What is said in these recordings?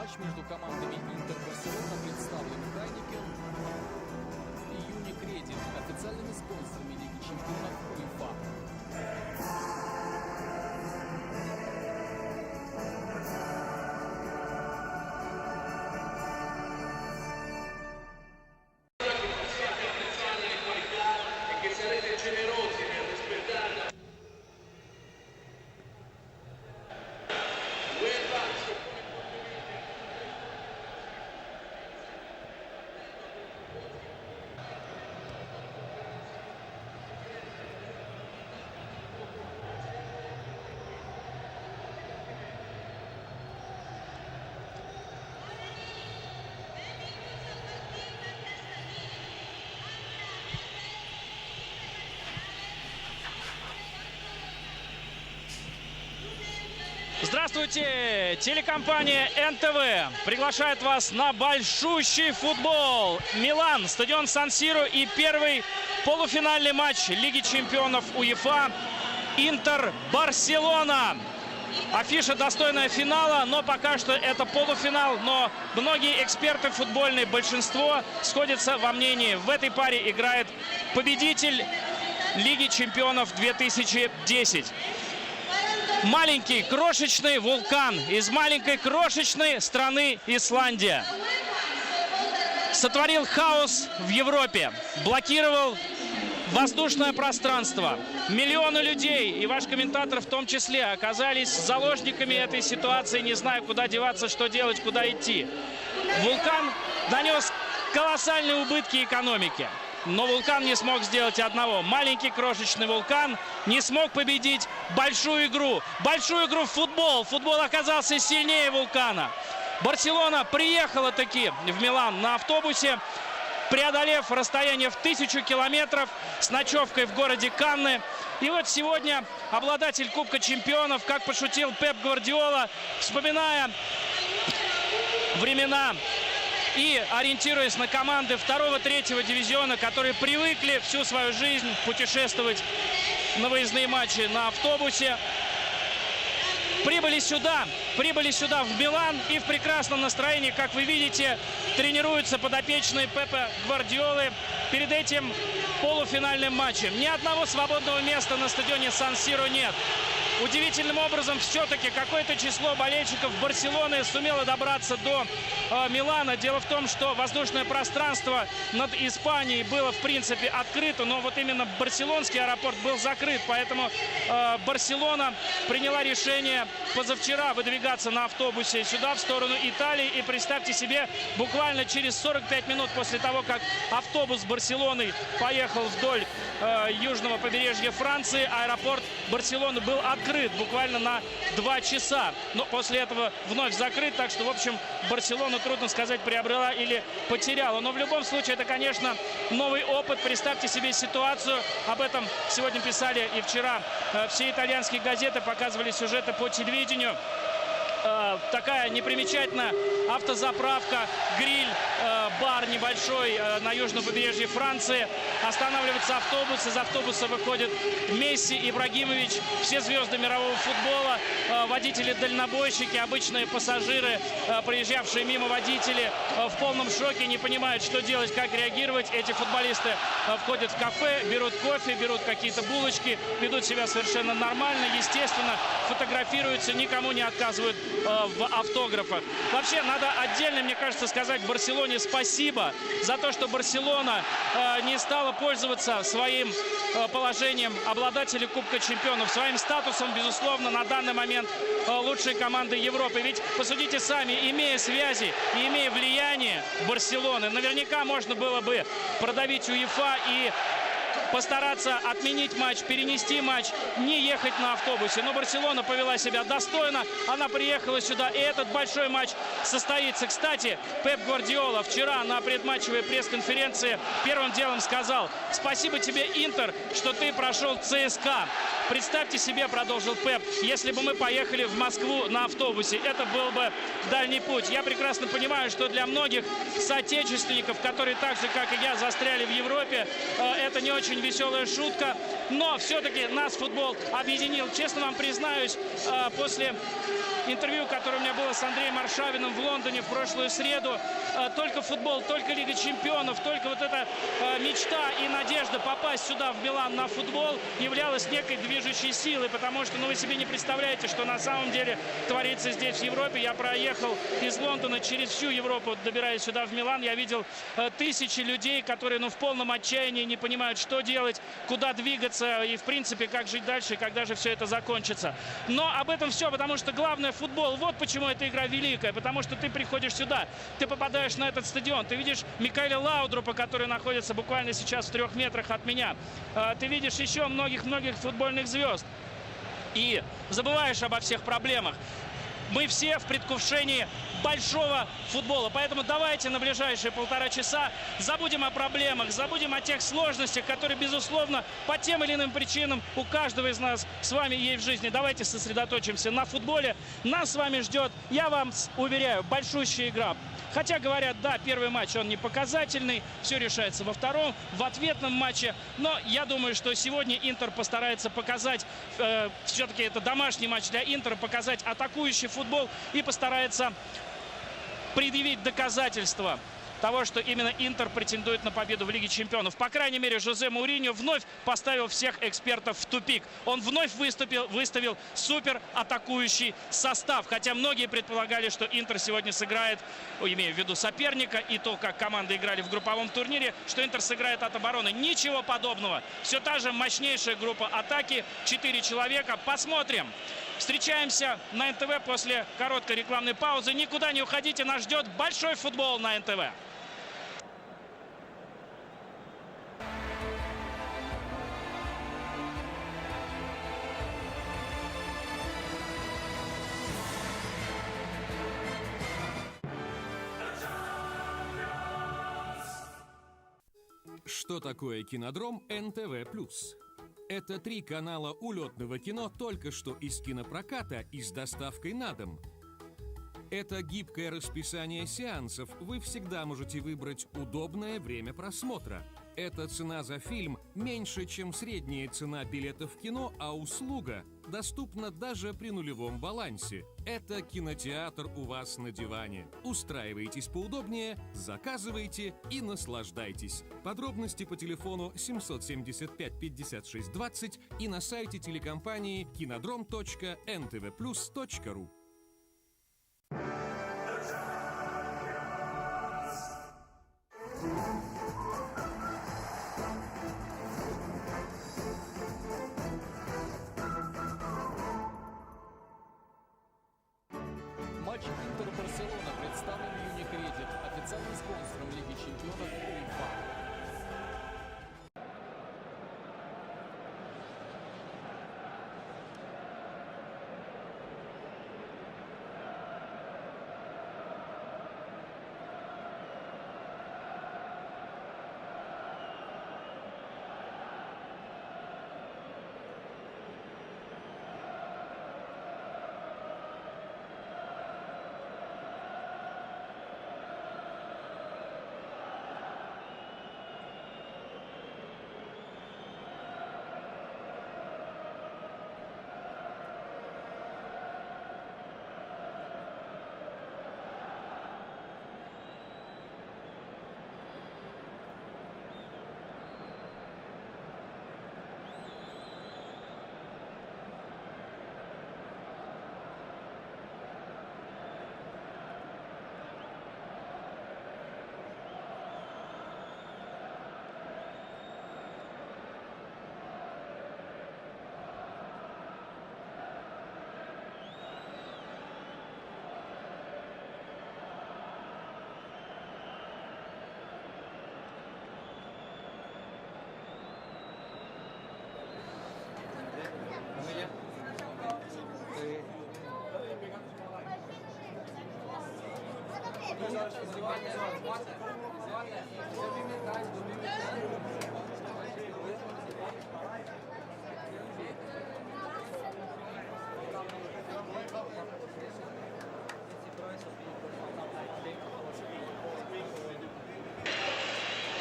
Матч между командами Интер Барселона представлен Хайникен и Юникредит, официальными спонсорами Лиги чемпионов УЕФА. Здравствуйте! Телекомпания НТВ приглашает вас на большущий футбол. Милан, стадион Сан-Сиро и первый полуфинальный матч Лиги чемпионов УЕФА Интер-Барселона. Афиша достойная финала, но пока что это полуфинал. Но многие эксперты футбольные, большинство сходятся во мнении. В этой паре играет победитель Лиги чемпионов 2010. Маленький крошечный вулкан из маленькой крошечной страны Исландия сотворил хаос в Европе, блокировал воздушное пространство. Миллионы людей, и ваш комментатор в том числе, оказались заложниками этой ситуации, не зная, куда деваться, что делать, куда идти. Вулкан нанес колоссальные убытки экономике. Но вулкан не смог сделать одного. Маленький крошечный вулкан не смог победить большую игру. Большую игру в футбол. Футбол оказался сильнее вулкана. Барселона приехала таки в Милан на автобусе, преодолев расстояние в 1000 километров с ночевкой в городе Канны. И вот сегодня обладатель Кубка чемпионов, как пошутил Пеп Гвардиола, вспоминая времена и ориентируясь на команды 2-3 дивизиона, которые привыкли всю свою жизнь путешествовать на выездные матчи на автобусе, прибыли сюда в Милан и в прекрасном настроении, как вы видите, тренируются подопечные Пепа Гвардиолы перед этим полуфинальным матчем. Ни одного свободного места на стадионе Сан-Сиро нет. Удивительным образом все-таки какое-то число болельщиков Барселоны сумело добраться до Милана. Дело в том, что воздушное пространство над Испанией было в принципе открыто, но вот именно барселонский аэропорт был закрыт. Поэтому Барселона приняла решение позавчера выдвигаться на автобусе сюда, в сторону Италии. И представьте себе, буквально через 45 минут после того, как автобус с Барселоной поехал вдоль южного побережья Франции, аэропорт Барселоны был открыт буквально на 2 часа. Но после этого вновь закрыт, так что, в общем, Барселона, трудно сказать, приобрела или потеряла. Но в любом случае, это, конечно, новый опыт. Представьте себе ситуацию. Об этом сегодня писали и вчера все итальянские газеты, показывали сюжеты по телевидению. Такая непримечательная автозаправка, гриль, бар небольшой на южном побережье Франции. Останавливается автобус, из автобуса выходят Месси, Ибрагимович, все звезды мирового футбола, водители-дальнобойщики, обычные пассажиры, проезжавшие мимо водители в полном шоке, не понимают, что делать, как реагировать. Эти футболисты входят в кафе, берут кофе, берут какие-то булочки, ведут себя совершенно нормально, естественно, фотографируются, никому не отказывают в автографах. Вообще, надо отдельно, мне кажется, сказать Барселоне спасибо за то, что Барселона не стала пользоваться своим положением обладателя Кубка чемпионов, своим статусом, безусловно, на данный момент лучшей команды Европы. Ведь посудите сами, имея связи и имея влияние Барселоны, наверняка можно было бы продавить УЕФА и постараться отменить матч, перенести матч, не ехать на автобусе. Но Барселона повела себя достойно. Она приехала сюда, и этот большой матч состоится. Кстати, Пеп Гвардиола вчера на предматчевой пресс-конференции первым делом сказал: спасибо тебе, Интер, что ты прошел ЦСКА. Представьте себе, продолжил Пеп, если бы мы поехали в Москву на автобусе, это был бы дальний путь. Я прекрасно понимаю, что для многих соотечественников, которые так же, как и я, застряли в Европе, это не очень веселая шутка. Но все-таки нас футбол объединил. Честно вам признаюсь, после интервью, которое у меня было с Андреем Аршавиным в Лондоне в прошлую среду, только футбол, только Лига чемпионов, только вот эта мечта и надежда попасть сюда, в Милан, на футбол, являлась некой движущей силой, потому что, ну, вы себе не представляете, что на самом деле творится здесь, в Европе. Я проехал из Лондона через всю Европу, добираясь сюда, в Милан. Я видел тысячи людей, которые, ну, в полном отчаянии, не понимают, что делать, куда двигаться и, в принципе, как жить дальше, и когда же все это закончится. Но об этом все, потому что главное — футбол. Вот почему эта игра великая, потому что ты приходишь сюда, ты попадаешь на этот стадион, ты видишь Микаэля Лаудрупа, который находится буквально сейчас в 3 метрах от меня, ты видишь еще многих-многих футбольных звезд и забываешь обо всех проблемах. Мы все в предвкушении большого футбола. Поэтому давайте на ближайшие 1,5 часа забудем о проблемах, забудем о тех сложностях, которые, безусловно, по тем или иным причинам у каждого из нас с вами есть в жизни. Давайте сосредоточимся на футболе. Нас с вами ждет, я вам уверяю, большущая игра. Хотя, говорят, да, первый матч, он не показательный, все решается во втором, в ответном матче. Но я думаю, что сегодня Интер постарается показать, все-таки это домашний матч для Интера, показать атакующий футбол и постарается предъявить доказательства того, что именно Интер претендует на победу в Лиге чемпионов. По крайней мере, Жозе Мауриньо вновь поставил всех экспертов в тупик. Он вновь выставил супер атакующий состав. Хотя многие предполагали, что Интер сегодня сыграет, имея в виду соперника и то, как команды играли в групповом турнире, что Интер сыграет от обороны. Ничего подобного. Все та же мощнейшая группа атаки. 4 человека. Посмотрим. Встречаемся на НТВ после короткой рекламной паузы. Никуда не уходите. Нас ждет большой футбол на НТВ. Что такое кинодром НТВ+. Это 3 канала улетного кино только что из кинопроката и с доставкой на дом. Это гибкое расписание сеансов, вы всегда можете выбрать удобное время просмотра. Это цена за фильм меньше, чем средняя цена билета в кино, а услуга доступна даже при нулевом балансе. Это кинотеатр у вас на диване. Устраивайтесь поудобнее, заказывайте и наслаждайтесь. Подробности по телефону 775 56 20 и на сайте телекомпании кинодром.ntvplus.ru. Матч Интер-Барселона представлен Юникредит, официальным спонсором Лиги чемпионов УЕФА.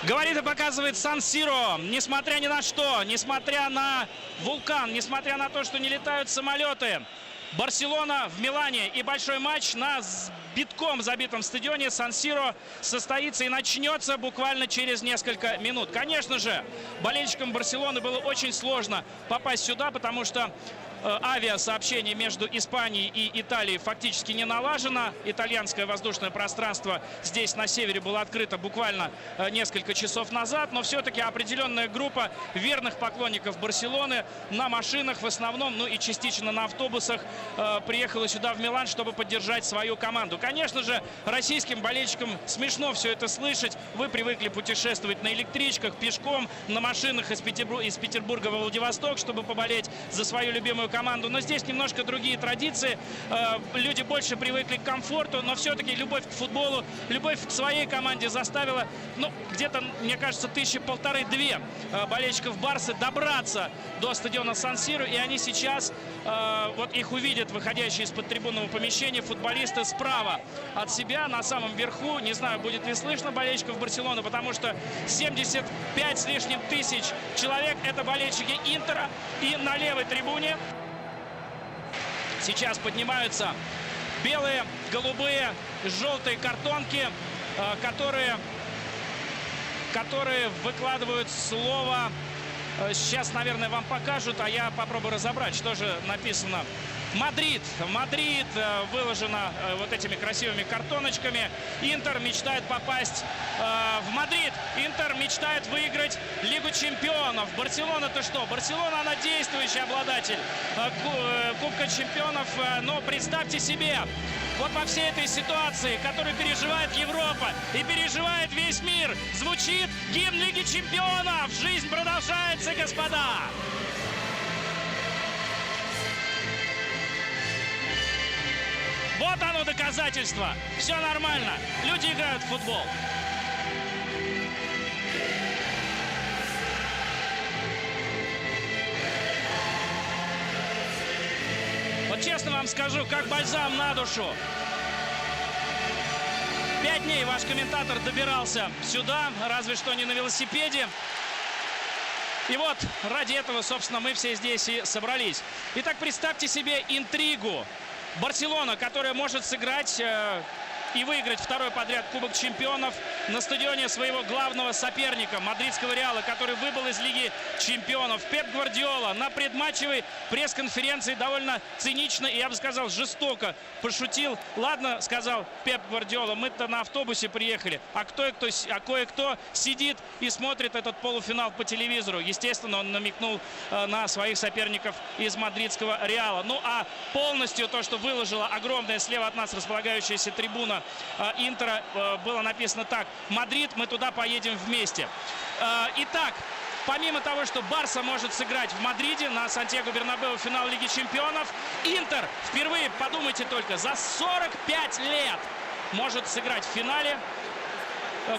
Говорит и показывает Сан-Сиро. Несмотря ни на что, несмотря на вулкан, несмотря на то, что не летают самолеты, Барселона в Милане и большой матч на битком забитом стадионе Сан-Сиро состоится и начнется буквально через несколько минут. Конечно же, болельщикам Барселоны было очень сложно попасть сюда, потому что авиасообщение между Испанией и Италией фактически не налажено. Итальянское воздушное пространство здесь на севере было открыто буквально несколько часов назад. Но все-таки определенная группа верных поклонников Барселоны на машинах в основном, ну и частично на автобусах приехала сюда в Милан, чтобы поддержать свою команду. Конечно же, российским болельщикам смешно все это слышать. Вы привыкли путешествовать на электричках, пешком, на машинах из Петербурга во Владивосток, чтобы поболеть за свою любимую команду. Но здесь немножко другие традиции. Люди больше привыкли к комфорту, но все-таки любовь к футболу, любовь к своей команде заставила, ну, где-то, мне кажется, 1500-2 болельщиков Барсы добраться до стадиона Сан-Сиро. И они сейчас, вот их увидят, выходящие из-под трибунного помещения, футболисты справа от себя, на самом верху. Не знаю, будет ли слышно болельщиков Барселоны, потому что 75 с лишним тысяч человек — это болельщики Интера. И на левой трибуне сейчас поднимаются белые, голубые, желтые картонки, которые выкладывают слово. Сейчас, наверное, вам покажут, а я попробую разобрать, что же написано. Мадрид. Мадрид выложено вот этими красивыми картоночками. Интер мечтает попасть в Мадрид. Интер мечтает выиграть Лигу чемпионов. Барселона-то что? Барселона, она действующий обладатель Кубка чемпионов. Но представьте себе, вот во всей этой ситуации, которую переживает Европа и переживает весь мир, звучит гимн Лиги чемпионов. Жизнь продолжается, господа. Вот оно доказательство. Все нормально. Люди играют в футбол. Вот честно вам скажу, как бальзам на душу. 5 дней ваш комментатор добирался сюда, разве что не на велосипеде. И вот ради этого, собственно, мы все здесь и собрались. Итак, представьте себе интригу. Барселона, которая может сыграть и выиграть второй подряд Кубок чемпионов на стадионе своего главного соперника, мадридского Реала, который выбыл из Лиги чемпионов. Пеп Гвардиола на предматчевой пресс-конференции довольно цинично и, я бы сказал, жестоко пошутил. Ладно, сказал Пеп Гвардиола, мы-то на автобусе приехали, а кое-кто сидит и смотрит этот полуфинал по телевизору. Естественно, он намекнул на своих соперников из мадридского Реала. Ну а полностью то, что выложила огромная слева от нас располагающаяся трибуна Интера, было написано так: Мадрид, мы туда поедем вместе. Итак, помимо того, что Барса может сыграть в Мадриде на Сантьяго-Бернабеу финал Лиги чемпионов, Интер впервые, подумайте только, за 45 лет может сыграть в финале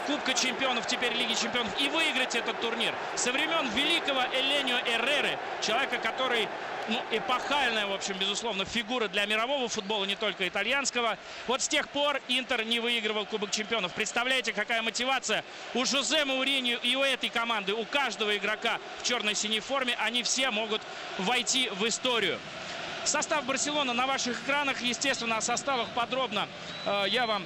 Кубка чемпионов, теперь Лиги чемпионов, и выиграть этот турнир. Со времен великого Эленио Эрреры, человека, который, ну, эпохальная, в общем, безусловно, фигура для мирового футбола, не только итальянского. Вот с тех пор Интер не выигрывал Кубок чемпионов. Представляете, какая мотивация у Жозе Мауриньо и у этой команды, у каждого игрока в черно-синей форме. Они все могут войти в историю. Состав Барселоны на ваших экранах. Естественно, о составах подробно я вам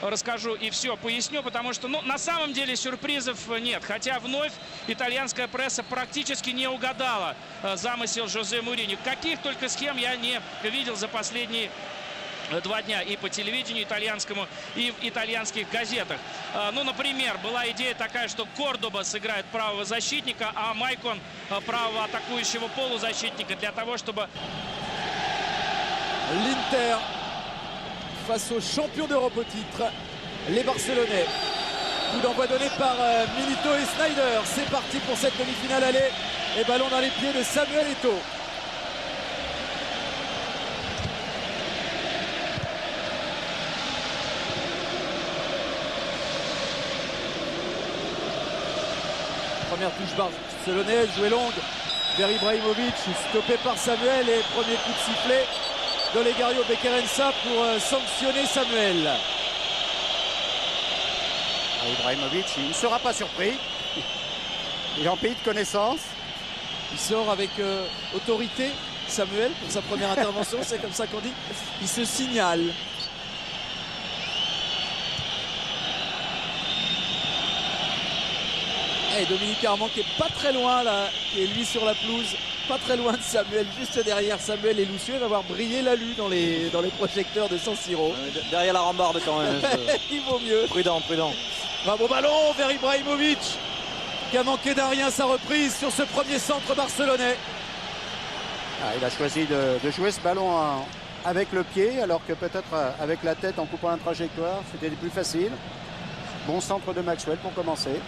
расскажу и все поясню, потому что, ну, на самом деле сюрпризов нет. Хотя вновь итальянская пресса практически не угадала замысел Жозе Мауриньо. Каких только схем я не видел за последние 2 дня и по телевидению итальянскому, и в итальянских газетах. Ну, например, была идея такая, что Кордоба сыграет правого защитника, а Майкон правого атакующего полузащитника, для того, чтобы... L'Inter face aux champions d'Europe au titre, les Barcelonais. Coup d'envoi donné par Milito et Snyder. C'est parti pour cette demi-finale aller. Et ballon dans les pieds de Samuel Eto'o. Première touche barcelonaise, jouée longue vers Ibrahimovic, stoppé par Samuel, et premier coup de sifflet d'Olegario Bequerensa pour sanctionner Samuel. Ibrahimovic, il ne sera pas surpris. Il est en pays de connaissance. Il sort avec autorité, Samuel, pour sa première intervention, c'est comme ça qu'on dit. Il se signale. Et Dominique Armand qui est pas très loin là, qui est lui sur la pelouse, pas très loin de Samuel, juste derrière Samuel et Lucio. Il va voir briller la lune dans les projecteurs de San Siro. Derrière la rambarde quand même. Il vaut mieux. Prudent, prudent. Un beau ballon vers Ibrahimovic qui a manqué d'un rien sa reprise sur ce premier centre barcelonais. Il a choisi de jouer ce ballon avec le pied, alors que peut-être avec la tête en coupant la trajectoire, c'était plus facile. Bon centre de Maxwell pour commencer.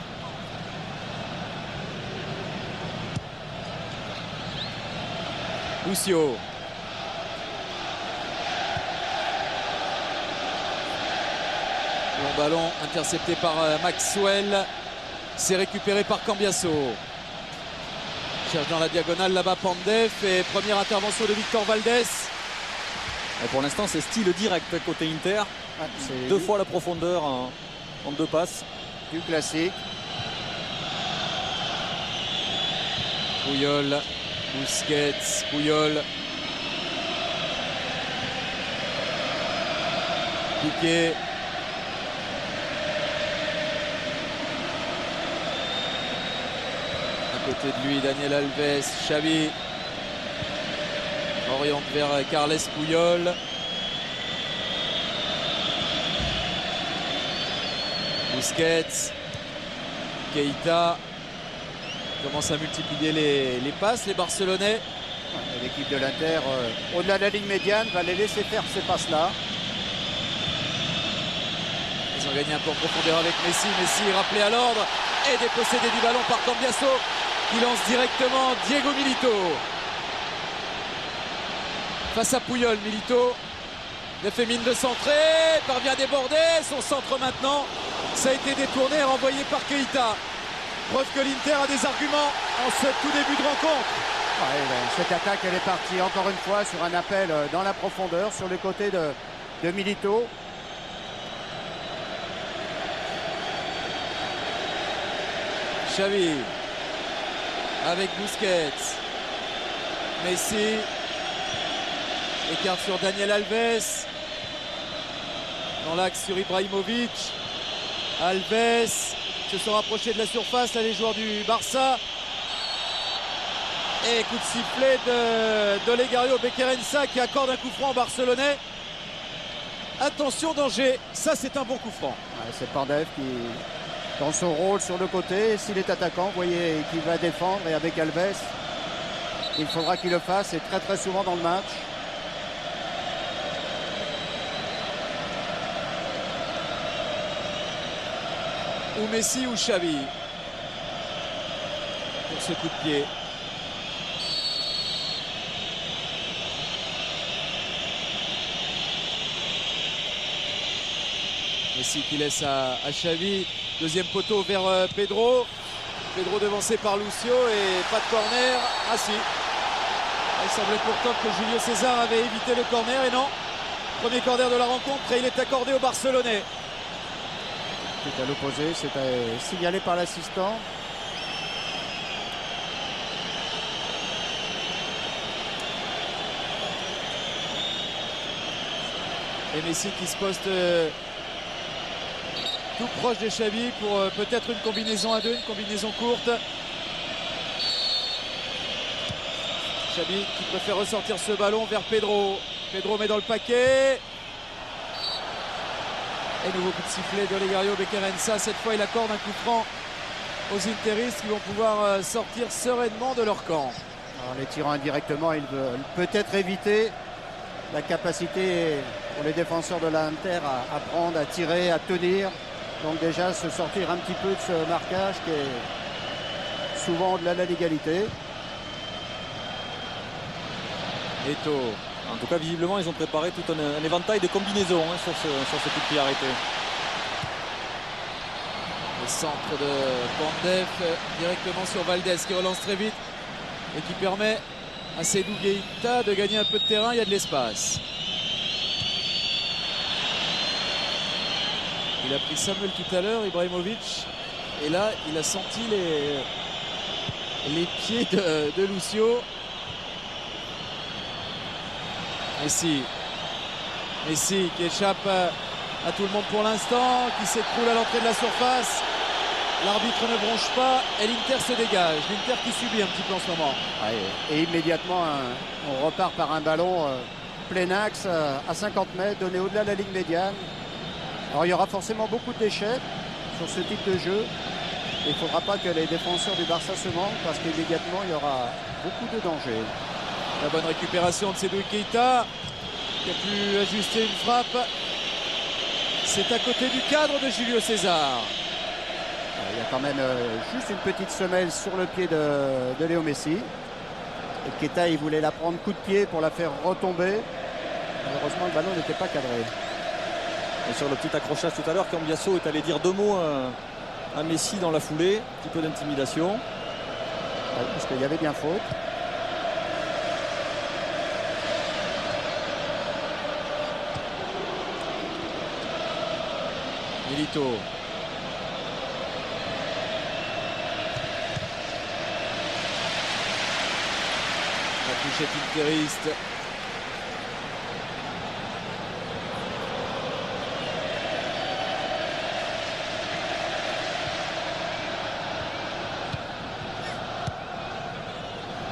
Lucio. Long ballon intercepté par Maxwell. C'est récupéré par Cambiasso. Cherche dans la diagonale là-bas Pandev et première intervention de Victor Valdés. Et pour l'instant, c'est style direct côté Inter. C'est Deux fois la profondeur en 2 passes. du classique. Puyol, Busquets, Puyol. Piqué. À côté de lui, Daniel Alves, Xavi. Oriente vers Carles Puyol. Busquets. Keita. Commence à multiplier les passes, les Barcelonais. L'équipe de l'Inter, au-delà de la ligne médiane, va les laisser faire ces passes-là. Ils ont gagné un peu en profondeur avec Messi. Messi rappelé à l'ordre et dépossédé du ballon par Cambiasso qui lance directement Diego Milito. Face à Puyol, Milito ne fait mine de centrer, parvient à déborder. Son centre maintenant, ça a été détourné et renvoyé par Keita. Preuve que l'Inter a des arguments en ce tout début de rencontre. Cette attaque, elle est partie encore une fois sur un appel dans la profondeur, sur le côté de Milito. Xavi avec Busquets. Messi écarte sur Daniel Alves. Dans l'axe sur Ibrahimovic. Alves se sont rapprochés de la surface, là les joueurs du Barça. Et coup de sifflet d'Olegario Bequerensa qui accorde un coup franc barcelonais. Attention, danger, ça c'est un bon coup franc. C'est Pandev qui, dans son rôle sur le côté, s'il est attaquant, vous voyez qu'il va défendre, et avec Alves, il faudra qu'il le fasse, et très très souvent dans le match. Ou Messi ou Xavi pour ce coup de pied. Messi qui laisse à Xavi. Deuxième poteau vers Pedro. Pedro devancé par Lucio et pas de corner. Ah si. Il semblait pourtant que Julio César avait évité le corner et non. Premier corner de la rencontre et il est accordé au Barcelonais. Tout à l'opposé, c'est signalé par l'assistant. Et Messi qui se poste tout proche de Xavi pour peut-être une combinaison à deux, une combinaison courte. Xavi qui préfère ressortir ce ballon vers Pedro. Pedro met dans le paquet. Et nouveau coup de sifflet d'Olegario Bequerensa. Cette fois, il accorde un coup franc aux Interistes qui vont pouvoir sortir sereinement de leur camp. Alors, les tirants indirectement, ils veulent peut-être éviter la capacité pour les défenseurs de l'Inter à prendre, à tirer, à tenir. Donc déjà se sortir un petit peu de ce marquage qui est souvent au-delà de la légalité. Eto'o. En tout cas, visiblement, ils ont préparé tout un éventail de combinaisons sur ce coup de pied arrêté. Le centre de Pandev directement sur Valdés qui relance très vite et qui permet à Seydou Keita de gagner un peu de terrain. Il y a de l'espace. Il a pris Samuel tout à l'heure, Ibrahimovic. Et là, il a senti les pieds de Lucio. Messi qui échappe à tout le monde pour l'instant, qui s'écroule à l'entrée de la surface. L'arbitre ne bronche pas et l'Inter se dégage. L'Inter qui subit un petit peu en ce moment. Et immédiatement, on repart par un ballon plein axe à 50 mètres, donné au-delà de la ligne médiane. Alors il y aura forcément beaucoup de déchets sur ce type de jeu. Il ne faudra pas que les défenseurs du Barça se manquent parce qu'immédiatement il y aura beaucoup de danger. La bonne récupération de Cédric Keita qui a pu ajuster une frappe. C'est à côté du cadre de Julio César. Il y a quand même juste une petite semelle sur le pied de Léo Messi. Et Keita, il voulait la prendre coup de pied pour la faire retomber. Malheureusement, le ballon n'était pas cadré. Et sur le petit accrochage tout à l'heure, Cambiasso est allé dire 2 mots à Messi dans la foulée. Un petit peu d'intimidation. Parce qu'il y avait bien faute. Milito. La touchette interiste.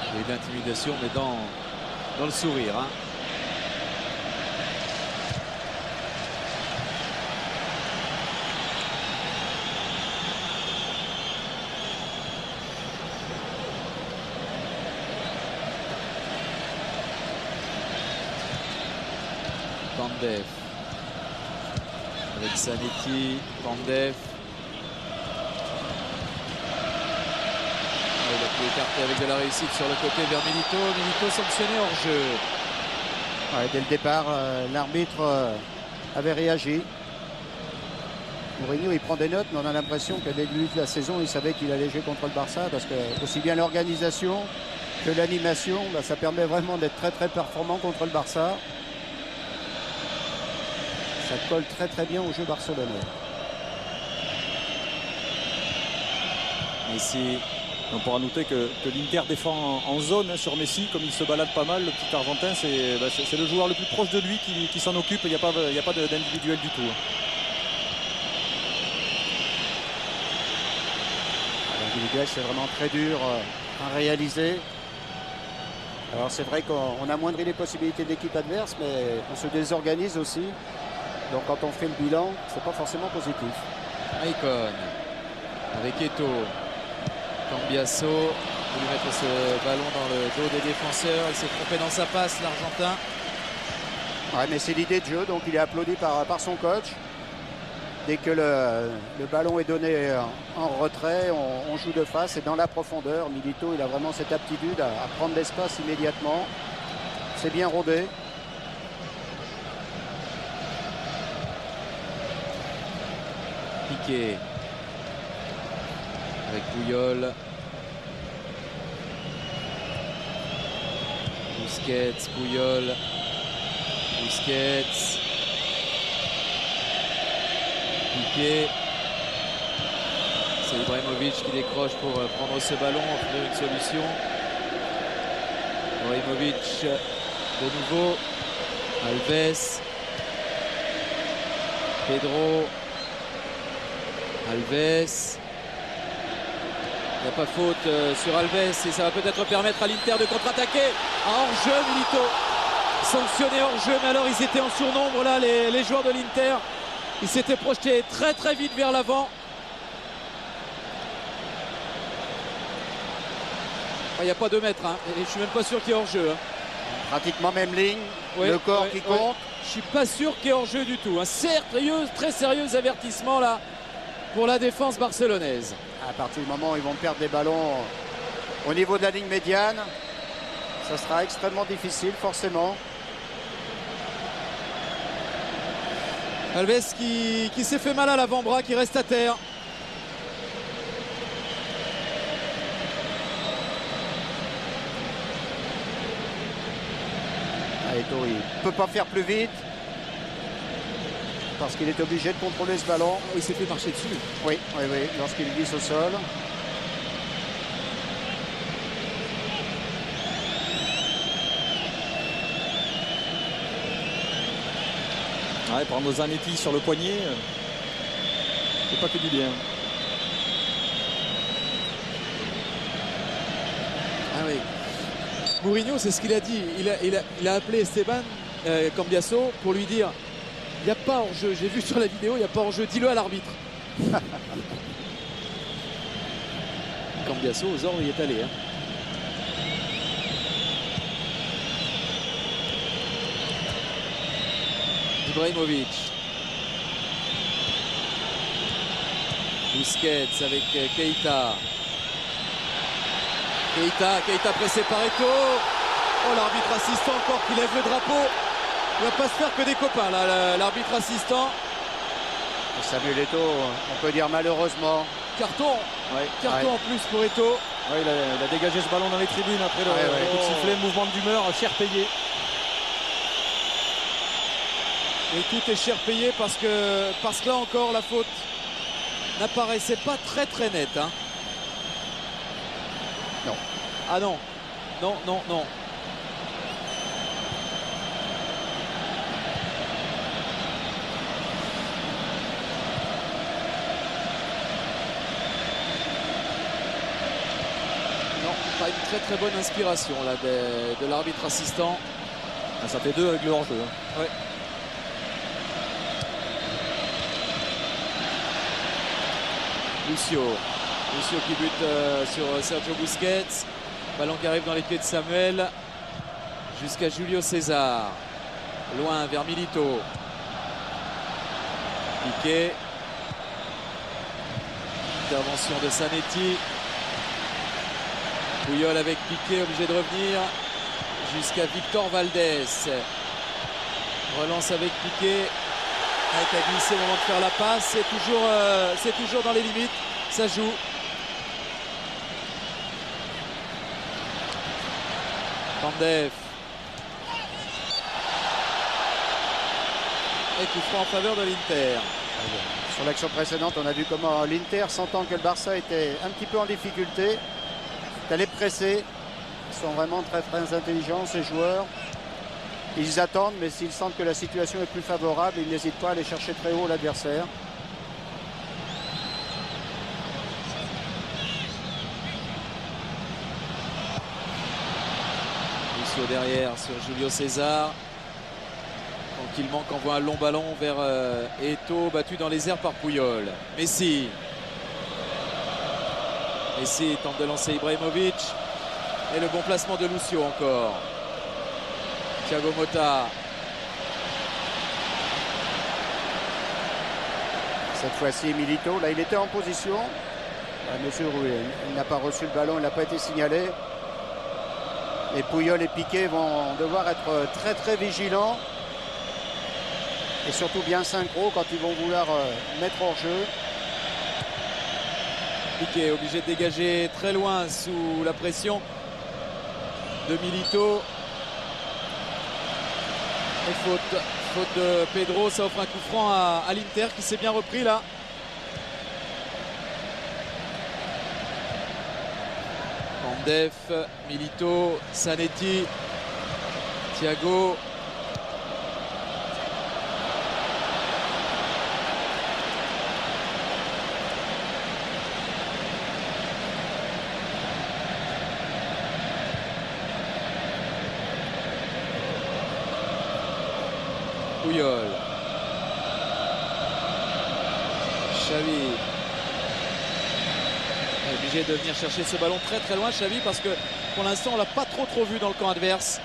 Il y a eu de l'intimidation, mais dans le sourire. Hein. Pandev avec Zanetti, Pandev. Il a pu écarter avec de la réussite sur le côté vers Milito. Milito sanctionné hors jeu. Dès le départ, l'arbitre avait réagi. Mourinho, il prend des notes, mais on a l'impression que dès le début de la saison, il savait qu'il allait jouer contre le Barça parce que aussi bien l'organisation que l'animation, ça permet vraiment d'être très très performant contre le Barça. Ça colle très très bien au jeu barcelonais. Messi. On pourra noter que l'Inter défend en zone sur Messi, comme il se balade pas mal, le petit Argentin, c'est le joueur le plus proche de lui qui s'en occupe, il n'y a pas d'individuel du tout. L'individuel, c'est vraiment très dur à réaliser. Alors c'est vrai qu'on amoindrit les possibilités de l'équipe adverse, mais on se désorganise aussi. Donc quand on fait le bilan, c'est pas forcément positif. Maicon avec Eto'o. Cambiasso voulu mettre ce ballon dans le dos des défenseurs. Il s'est trompé dans sa passe, l'Argentin. Ouais, mais c'est l'idée de jeu, donc il est applaudi par son coach. Dès que le ballon est donné en retrait, on joue de face et dans la profondeur. Milito, il a vraiment cette aptitude à prendre l'espace immédiatement. C'est bien rodé. Piqué avec Puyol. Busquets, Puyol. Busquets. Piqué. C'est Ibrahimovic qui décroche pour prendre ce ballon, offrir une solution. Ibrahimovic de nouveau. Alves. Pedro. Alves. Il n'y a pas faute sur Alves et ça va peut-être permettre à l'Inter de contre-attaquer. Hors-jeu, Milito. Sanctionné hors-jeu, mais alors ils étaient en surnombre là, les joueurs de l'Inter. Ils s'étaient projetés très très vite vers l'avant. Il n'y a pas 2 mètres, hein. Et je suis même pas sûr qu'il y ait hors-jeu. Hein. Pratiquement même ligne, Ouais, le corps ouais, qui compte. Je suis pas sûr qu'il y ait hors-jeu du tout. Un très sérieux avertissement là pour la défense barcelonaise. À partir du moment où ils vont perdre des ballons au niveau de la ligne médiane, ça sera extrêmement difficile forcément. Alves qui s'est fait mal à l'avant-bras, qui reste à terre. Eto'o, il ne peut pas faire plus vite. parce qu'il est obligé de contrôler ce ballon. Oh, il s'est fait marcher dessus. Oui, oui, oui, lorsqu'il glisse au sol. Ouais, prendre Zanetti sur le poignet, c'est pas que du bien. Ah oui. Mourinho, c'est ce qu'il a dit. Il a appelé Esteban Cambiasso pour lui dire il n'y a pas hors-jeu. J'ai vu sur la vidéo, il n'y a pas hors-jeu. Dis-le à l'arbitre. Cambiasso, aux ordres, il est allé. Hein. Ibrahimovic. Busquets avec Keita. Keita pressé par Eto'o. Oh, l'arbitre assistant encore qui lève le drapeau. Il va pas se faire que des copains là, l'arbitre assistant. Samuel Eto'o, on peut dire malheureusement. Carton. Ouais, Carton ouais. en plus pour Eto'o. Ouais, il a dégagé ce ballon dans les tribunes après le coup de sifflet, mouvement d'humeur, cher payé. Et tout est cher payé parce que là encore la faute n'apparaissait pas très nette. Hein. Non. Ah non. Non. Non, pas une très bonne inspiration là de l'arbitre assistant. Ah, ça fait 2 avec le hors-jeu. Ouais. Lucio qui bute sur Sergio Busquets. Ballon qui arrive dans les pieds de Samuel jusqu'à Julio César. Loin vers Milito. Piqué. Intervention de Zanetti. Puyol avec Piqué, obligé de revenir jusqu'à Victor Valdés. Relance avec Piqué. Avec à glisser au moment de faire la passe. C'est toujours dans les limites. Ça joue. Pandev. Et coup franc en faveur de l'Inter. Sur l'action précédente, on a vu comment l'Inter, sentant que le Barça était un petit peu en difficulté, est allé presser. Ils sont vraiment très intelligents, ces joueurs. Ils attendent, mais s'ils sentent que la situation est plus favorable, ils n'hésitent pas à aller chercher très haut l'adversaire. Lucio derrière sur Julio César. Tranquillement qu'envoie un long ballon vers Eto'o, battu dans les airs par Puyol. Messi tente de lancer Ibrahimovic. Et le bon placement de Lucio encore. Thiago Motta. Cette fois-ci, Milito, là, il était en position. Monsieur Rouet, il n'a pas reçu le ballon, il n'a pas été signalé. Les Puyol et Piqué vont devoir être très vigilants. Et surtout bien synchro quand ils vont vouloir mettre hors jeu. Piqué obligé de dégager très loin sous la pression de Milito. Et faute de Pedro, ça offre un coup franc à l'Inter qui s'est bien repris là. Pandev, Milito, Zanetti, Thiago. Puyol. Xavi. Est obligé de venir chercher ce ballon très loin, Xavi, parce que pour l'instant on l'a pas trop vu dans le camp adverse.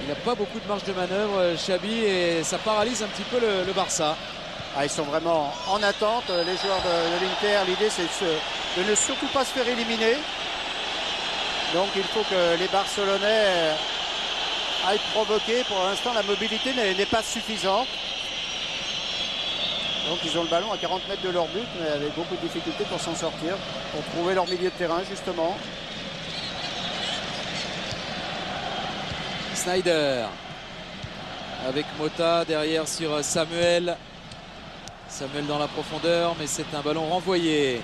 Il n'a pas beaucoup de marge de manœuvre, Xavi, et ça paralyse un petit peu le Barça. Ah, ils sont vraiment en attente, les joueurs de l'Inter. L'idée c'est de ne surtout pas se faire éliminer. Donc il faut que les Barcelonais aillent provoquer. Pour l'instant la mobilité n'est pas suffisante. Donc ils ont le ballon à 40 mètres de leur but, mais avec beaucoup de difficultés pour s'en sortir, pour trouver leur milieu de terrain justement. Sneijder avec Mota derrière sur Samuel. Samuel dans la profondeur, mais c'est un ballon renvoyé.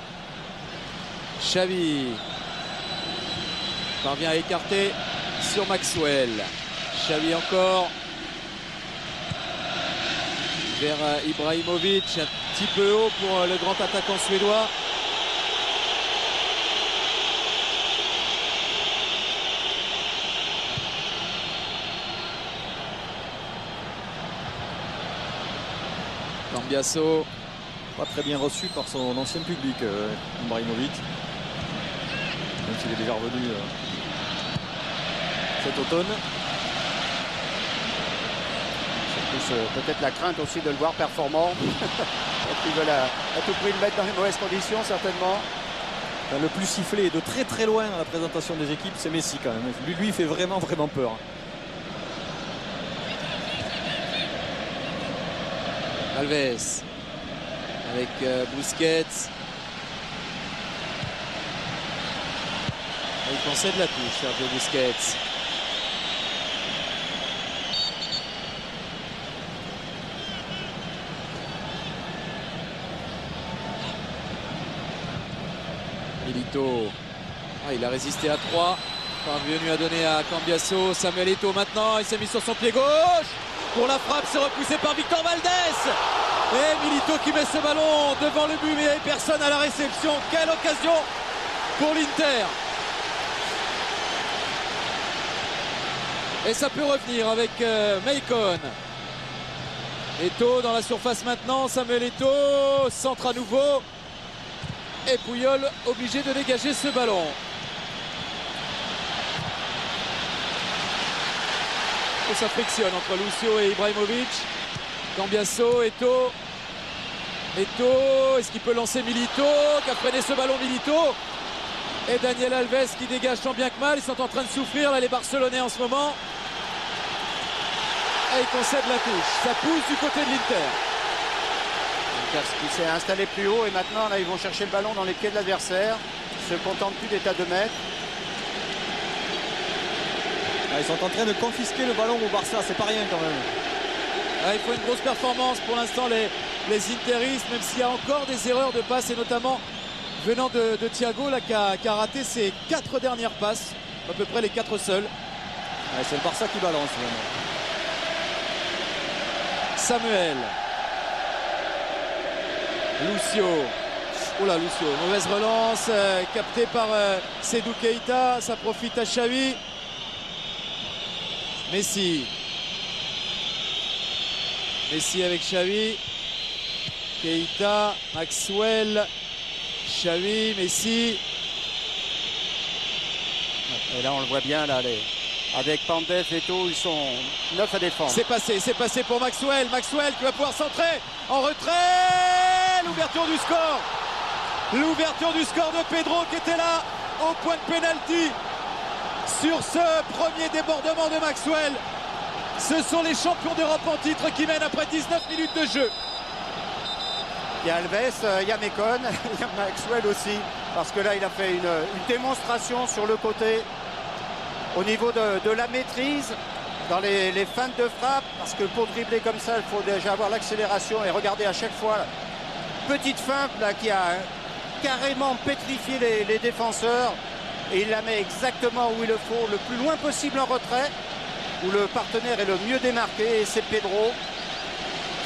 Xavi parvient à écarter sur Maxwell. Xavi encore vers Ibrahimovic, un petit peu haut pour le grand attaquant suédois. Cambiasso. Pas très bien reçu par son ancien public, Ibrahimovic. Même s'il est déjà revenu cet automne. C'est plus peut-être la crainte aussi de le voir performant. Ils veulent à tout prix le mettre dans les mauvaises conditions, certainement. Enfin, le plus sifflé de très très loin à la présentation des équipes, c'est Messi quand même. Lui, il fait vraiment peur. Alves avec Busquets. Il concède la touche, Sergio Busquets. Milito. Ah, il a résisté à 3. Parvenu à donner à Cambiasso. Samuel Eto'o maintenant. Il s'est mis sur son pied gauche. Pour la frappe, c'est repoussé par Victor Valdés. Et Milito qui met ce ballon devant le but, mais il n'y avait personne à la réception. Quelle occasion pour l'Inter. Et ça peut revenir avec Maicon. Eto'o dans la surface maintenant. Samuel Eto'o centre à nouveau. Et Puyol obligé de dégager ce ballon. Et ça frictionne entre Lucio et Ibrahimovic. Cambiasso, Eto'o. Eto'o, est-ce qu'il peut lancer Milito, qui a freiné ce ballon Milito. Et Daniel Alves qui dégage tant bien que mal. Ils sont en train de souffrir là les Barcelonais en ce moment. Et ils concèdent la touche. Ça pousse du côté de l'Inter. Qui s'est installé plus haut et maintenant là ils vont chercher le ballon dans les pieds de l'adversaire. Ils se contentent plus d'état de mètres. Ah, ils sont en train de confisquer le ballon au Barça, c'est pas rien quand même. Ah, il faut une grosse performance pour l'instant les interistes, même s'il y a encore des erreurs de passe et notamment venant de Thiago là, qui a raté ses 4 dernières passes, à peu près les 4 seules. Ah, c'est le Barça qui balance vraiment. Samuel. Lucio. Oula, Lucio, mauvaise relance, captée par Seydou Keita, ça profite à Xavi. Messi. Messi avec Xavi. Keita, Maxwell, Xavi, Messi. Et là on le voit bien là, avec Pandev et tout, ils sont 9 à défendre. C'est passé pour Maxwell. Maxwell qui va pouvoir centrer en retrait. L'ouverture du score. L'ouverture du score de Pedro qui était là au point de pénalty sur ce premier débordement de Maxwell. Ce sont les champions d'Europe en titre qui mènent après 19 minutes de jeu. Il y a Alves, il y a Maicon, il y a Maxwell aussi. Parce que là il a fait une démonstration sur le côté au niveau de la maîtrise dans les feintes de frappe. Parce que pour dribbler comme ça, il faut déjà avoir l'accélération et regarder à chaque fois. Petite feinte là qui a carrément pétrifié les défenseurs. Et il la met exactement où il le faut, le plus loin possible en retrait, où le partenaire est le mieux démarqué. Et c'est Pedro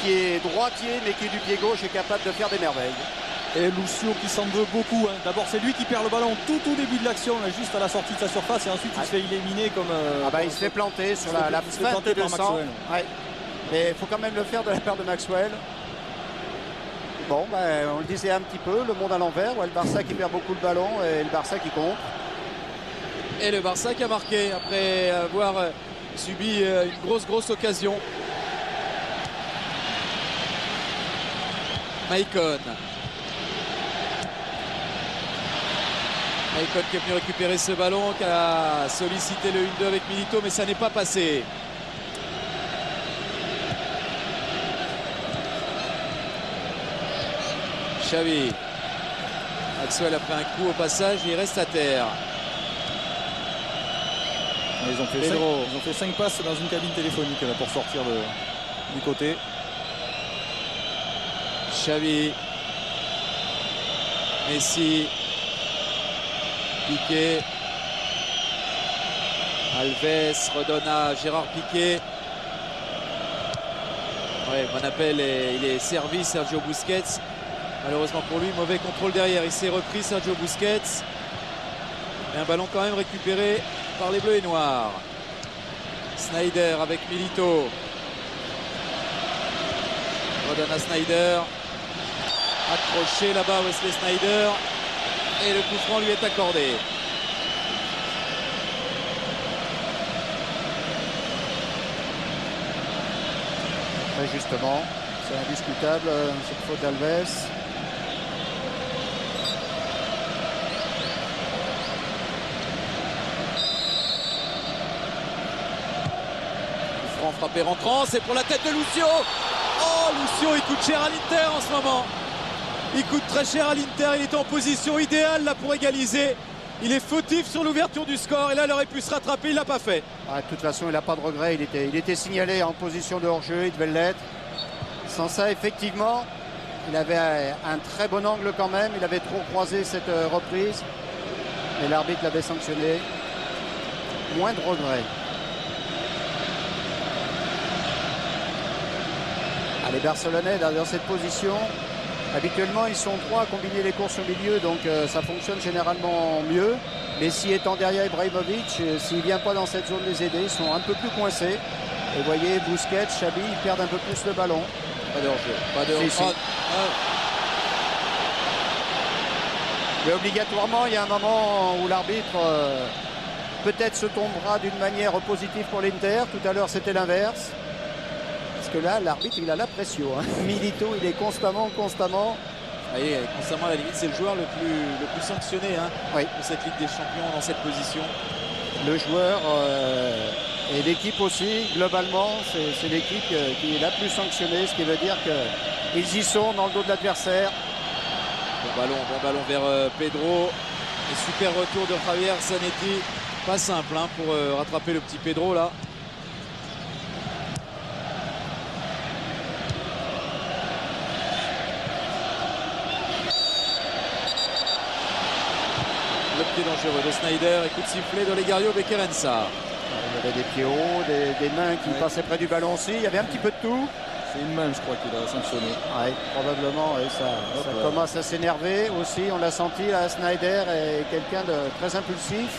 qui est droitier mais qui du pied gauche est capable de faire des merveilles. Et Lucio qui s'en veut beaucoup. Hein. D'abord c'est lui qui perd le ballon tout au début de l'action, juste à la sortie de sa surface, et ensuite il se fait éliminer comme... il se fait planter sur la feinte de sang. Ouais. Mais il faut quand même le faire de la part de Maxwell. Bon, on le disait un petit peu, le monde à l'envers, le Barça qui perd beaucoup le ballon et le Barça qui compte. Et le Barça qui a marqué après avoir subi une grosse occasion. Maicon. Maicon qui est venu récupérer ce ballon, qui a sollicité le 1-2 avec Milito, mais ça n'est pas passé. Xavi. Maxwell a pris un coup au passage, il reste à terre. Ils ont fait 5 passes dans une cabine téléphonique là, pour sortir de... du côté. Xavi, Messi, Piqué, Alves redonne à Gérard Piqué. Ouais, mon appel, il est servi, Sergio Busquets. Malheureusement pour lui, mauvais contrôle derrière. Il s'est repris, Sergio Busquets. Et un ballon quand même récupéré par les Bleus et Noirs. Sneijder avec Milito. Redonne à Sneijder. Accroché là-bas Wesley Sneijder. Et le coup franc lui est accordé. Très justement, c'est indiscutable cette faute d'Alves. Coup franc frappé rentrant, c'est pour la tête de Lucio. Oh, Lucio, il coûte cher à l'Inter en ce moment. Il coûte très cher à l'Inter, il est en position idéale là pour égaliser. Il est fautif sur l'ouverture du score et là il aurait pu se rattraper, il l'a pas fait. Ah, de toute façon, il n'a pas de regret, il était signalé en position de hors-jeu, il devait l'être. Sans ça, effectivement, il avait un très bon angle quand même, il avait trop croisé cette reprise. Et l'arbitre l'avait sanctionné. Moins de regret. Ah, les Barcelonais dans cette position, habituellement ils sont trois à combiner les courses au milieu, donc ça fonctionne généralement mieux. Messi étant derrière Ibrahimovic, s'il ne vient pas dans cette zone les aider, ils sont un peu plus coincés. Et vous voyez, Busquets, Xavi, ils perdent un peu plus le ballon. Pas de hors-jeu, pas de hors-jeu. Si. Mais obligatoirement, il y a un moment où l'arbitre peut-être se tombera d'une manière positive pour l'Inter. Tout à l'heure, c'était l'inverse. Parce que là, l'arbitre, il a la pression. Hein. Milito, il est constamment. Allez, constamment à la limite, c'est le joueur le plus sanctionné hein, Oui. de cette Ligue des Champions dans cette position. Le joueur et l'équipe aussi, globalement, c'est l'équipe qui est la plus sanctionnée, ce qui veut dire qu'ils y sont dans le dos de l'adversaire. Bon ballon vers Pedro. Et super retour de Javier Zanetti. Pas simple hein, pour rattraper le petit Pedro là. Le pied dangereux de Sneijder et coup de sifflet de Legario Bequerensa. Il y avait des pieds hauts, des mains qui passaient près du ballon aussi. Il y avait un petit peu de tout. C'est une main, je crois, qu'il a sanctionné. Oui, probablement. Oui, ça commence à s'énerver aussi. On l'a senti là, Sneijder est quelqu'un de très impulsif.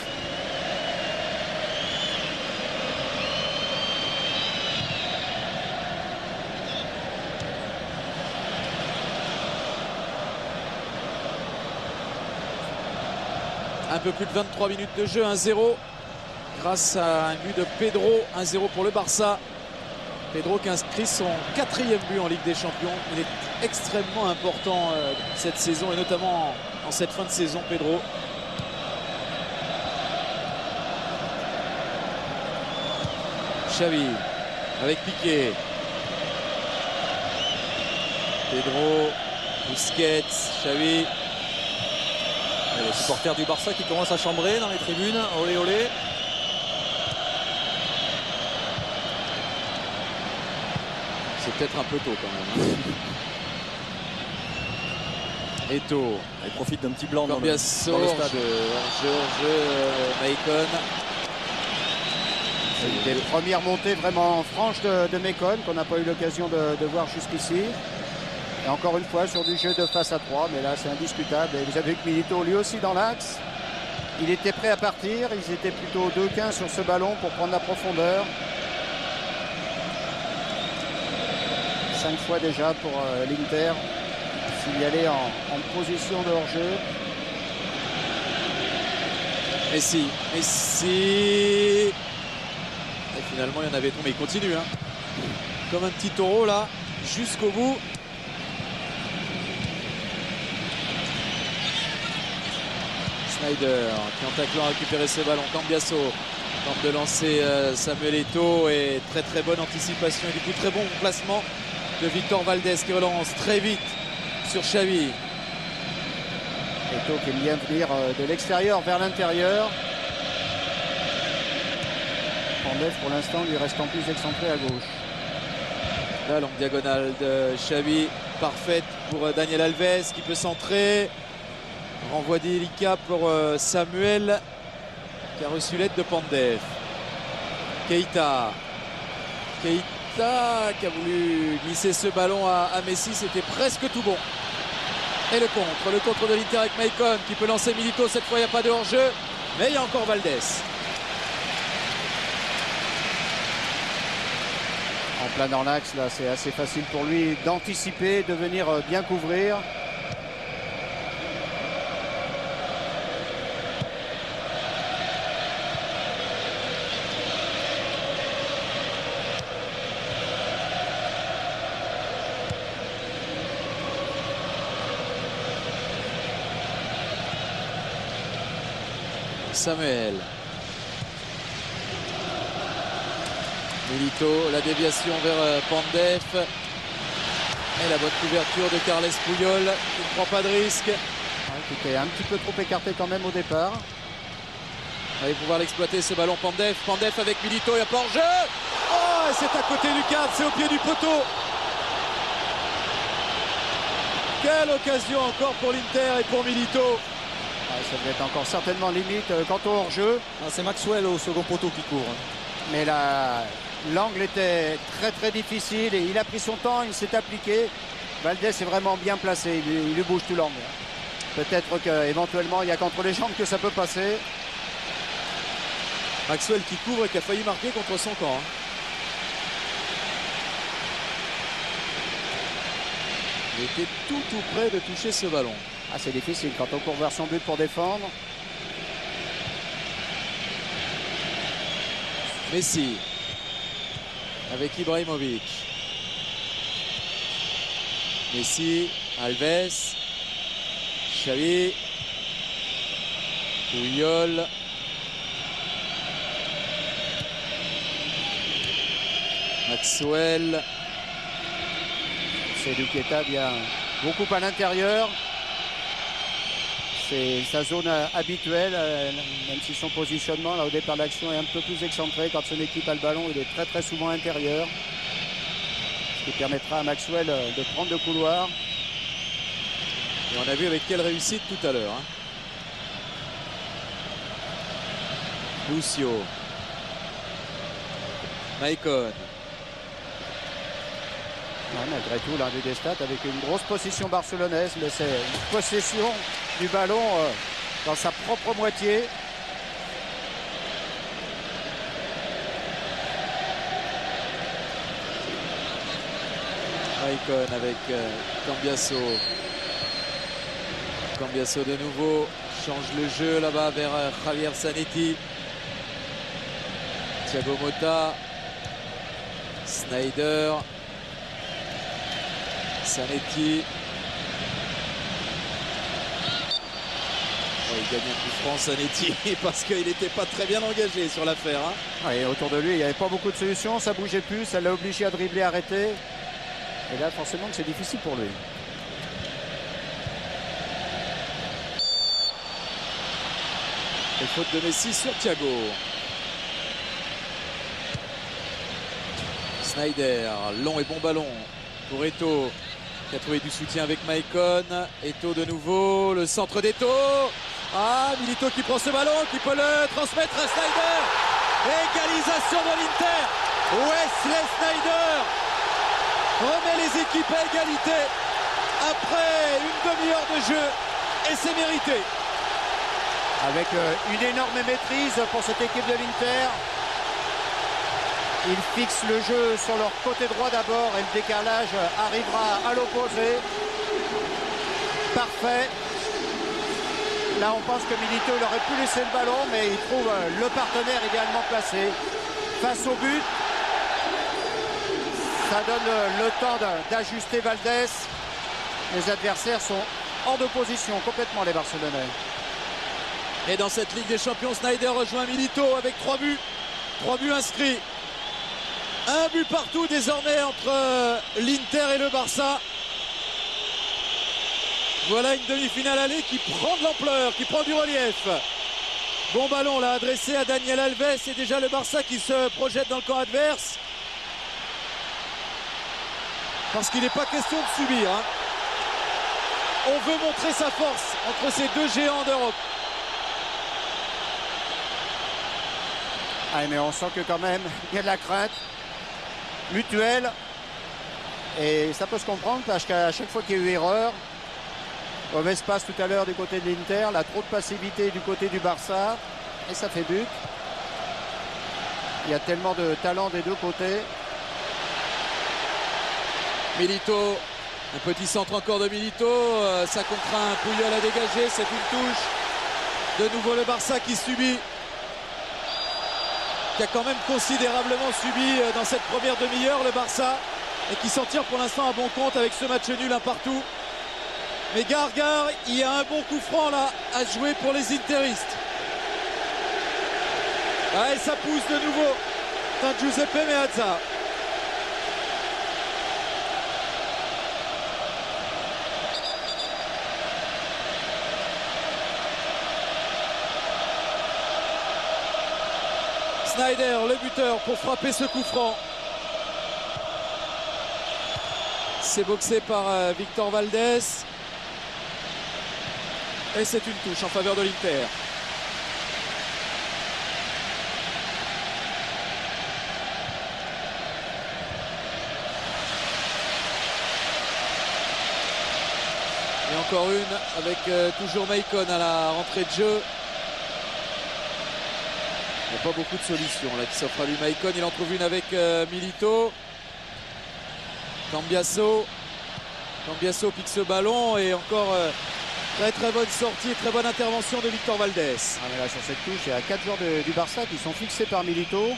Un peu plus de 23 minutes de jeu, 1-0 grâce à un but de Pedro, 1-0 pour le Barça. Pedro qui inscrit son 4e but en Ligue des Champions. Il est extrêmement important cette saison et notamment en cette fin de saison, Pedro. Xavi avec Piqué. Pedro, Busquets, Xavi. Les supporters du Barça qui commencent à chambrer dans les tribunes. Olé olé. C'est peut-être un peu tôt quand même. Hein. Eto'o. Il profite d'un petit blanc dans le Cambiasso, stade. hors-jeu, Maicon. C'est une des premières montées vraiment franches de Maicon qu'on n'a pas eu l'occasion de voir jusqu'ici. Et encore une fois sur du jeu de face à 3, mais là c'est indiscutable. Et vous avez vu que Milito lui aussi dans l'axe. Il était prêt à partir, ils étaient plutôt 2-15 sur ce ballon pour prendre la profondeur. 5 fois déjà pour l'Inter, s'il y allait en position de hors-jeu. Messi. Et finalement il y en avait trop, mais il continue. Hein. Comme un petit taureau là, jusqu'au bout. Sneijder qui en taclant a récupéré ce ballon. Cambiasso tente de lancer Samuel Eto'o et très bonne anticipation et du coup très bon placement de Victor Valdés qui relance très vite sur Xavi. Eto'o qui aime bien venir de l'extérieur vers l'intérieur. Pandev pour l'instant lui restant plus excentré à gauche. La longue diagonale de Xavi, parfaite pour Daniel Alves qui peut centrer. Renvoi délicat pour Samuel qui a reçu l'aide de Pandev. Keita qui a voulu glisser ce ballon à Messi, c'était presque tout bon. Et le contre de l'Inter avec Maicon qui peut lancer Milito, cette fois il n'y a pas de hors-jeu, mais il y a encore Valdés. En plein dans l'axe, là c'est assez facile pour lui d'anticiper, de venir bien couvrir. Samuel. Milito, la déviation vers Pandev. Et la bonne couverture de Carles Puyol qui ne prend pas de risque. Ouais, qui était un petit peu trop écarté quand même au départ. Il va pouvoir l'exploiter ce ballon Pandev. Pandev avec Milito, il n'y a pas hors-jeu. Oh, c'est à côté du cadre, c'est au pied du poteau. Quelle occasion encore pour l'Inter et pour Milito. Ça devait être encore certainement limite quant au hors-jeu. C'est Maxwell au second poteau qui court. Mais l'angle était très très difficile et il a pris son temps, il s'est appliqué. Valdés est vraiment bien placé, il lui bouge tout l'angle. Peut-être qu'éventuellement il y a qu'entre les jambes que ça peut passer. Maxwell qui couvre et qui a failli marquer contre son camp. Il était tout près de toucher ce ballon. Ah, c'est difficile quand on court vers son but pour défendre. Messi avec Ibrahimovic. Messi, Alves, Xavi, Puyol. Maxwell. C'est Luqueta bien beaucoup à l'intérieur. C'est sa zone habituelle, même si son positionnement là, au départ de l'action est un peu plus excentré. Quand son équipe a le ballon, il est très souvent intérieur. Ce qui permettra à Maxwell de prendre le couloir. Et on a vu avec quelle réussite tout à l'heure. Lucio. Maicon. Ouais, malgré tout, l'un des stats avec une grosse possession barcelonaise, mais c'est une possession du ballon dans sa propre moitié. Maicon avec Cambiasso. Cambiasso de nouveau change le jeu là-bas vers Javier Zanetti. Thiago Motta. Sneijder. Zanetti. Oh, il gagne un coup franc Zanetti parce qu'il n'était pas très bien engagé sur l'affaire. Ouais, autour de lui, il n'y avait pas beaucoup de solutions, ça bougeait plus, ça l'a obligé à dribbler, arrêter. Et là, forcément, c'est difficile pour lui. Et faute de Messi sur Thiago. Sneijder, long et bon ballon pour Eto'o qui a trouvé du soutien avec Maicon. Eto'o de nouveau, le centre d'Eto'o. Ah, Milito qui prend ce ballon, qui peut le transmettre à Sneijder. Égalisation de l'Inter. Wesley Sneijder remet les équipes à égalité après une demi-heure de jeu et c'est mérité. Avec une énorme maîtrise pour cette équipe de l'Inter. Ils fixent le jeu sur leur côté droit d'abord et le décalage arrivera à l'opposé. Parfait. Là, on pense que Milito il aurait pu laisser le ballon, mais il trouve le partenaire idéalement placé. Face au but, ça donne le temps d'ajuster Valdés. Les adversaires sont hors de position complètement, les Barcelonais. Et dans cette Ligue des Champions, Sneijder rejoint Milito avec 3 buts. 3 buts inscrits. Un but partout désormais entre l'Inter et le Barça. Voilà une demi-finale allée qui prend de l'ampleur, qui prend du relief. Bon ballon là adressé à Daniel Alves et déjà le Barça qui se projette dans le camp adverse. parce qu'il n'est pas question de subir. Hein. On veut montrer sa force entre ces deux géants d'Europe. Ah, mais on sent que quand même, il y a de la crainte mutuelle. Et ça peut se comprendre parce qu'à chaque fois qu'il y a eu erreur, mauvaise passe tout à l'heure du côté de l'Inter, la trop de passivité du côté du Barça, et ça fait but. Il y a tellement de talent des deux côtés. Milito, un petit centre encore de Milito, ça contraint Puyol à dégager, c'est une touche. De nouveau le Barça qui subit, qui a quand même considérablement subi dans cette première demi-heure le Barça, et qui s'en tire pour l'instant à bon compte avec ce match nul un partout. Mais gare, il y a un bon coup franc là à jouer pour les interistes. Ah, et ça pousse de nouveau d'un Giuseppe Meazza. Sneijder, le buteur, pour frapper ce coup franc. C'est boxé par Victor Valdés. Et c'est une touche en faveur de l'Inter. Et encore une avec toujours Maicon à la rentrée de jeu. Il n'y a pas beaucoup de solutions là qui s'offrent à lui. Maicon, il en trouve une avec Milito. Cambiasso pique ce ballon et encore très bonne sortie, très bonne intervention de Victor Valdés. Ah, mais là, sur cette touche, il y a 4 joueurs du Barça qui sont fixés par Milito.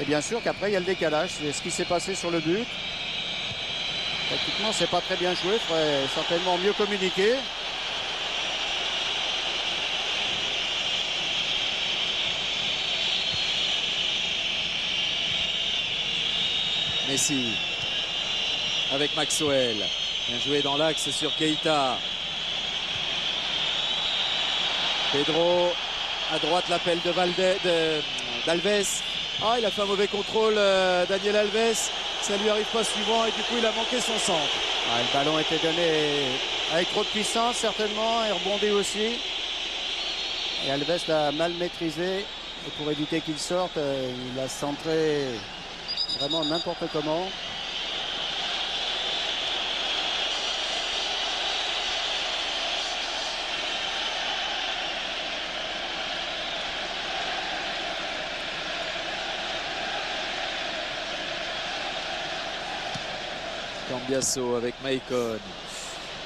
Et bien sûr qu'après, il y a le décalage. C'est ce qui s'est passé sur le but. Tactiquement, c'est pas très bien joué. Il faudrait certainement mieux communiquer. Messi avec Maxwell. Bien joué dans l'axe sur Keita. Pedro à droite, l'appel de d'Alves. Ah, il a fait un mauvais contrôle, Daniel Alves. Ça lui arrive pas suivant et du coup il a manqué son centre. Ah, le ballon était donné avec trop de puissance certainement et rebondit aussi. Et Alves l'a mal maîtrisé. Et pour éviter qu'il sorte, il a centré vraiment n'importe comment. Cambiasso avec Maicon.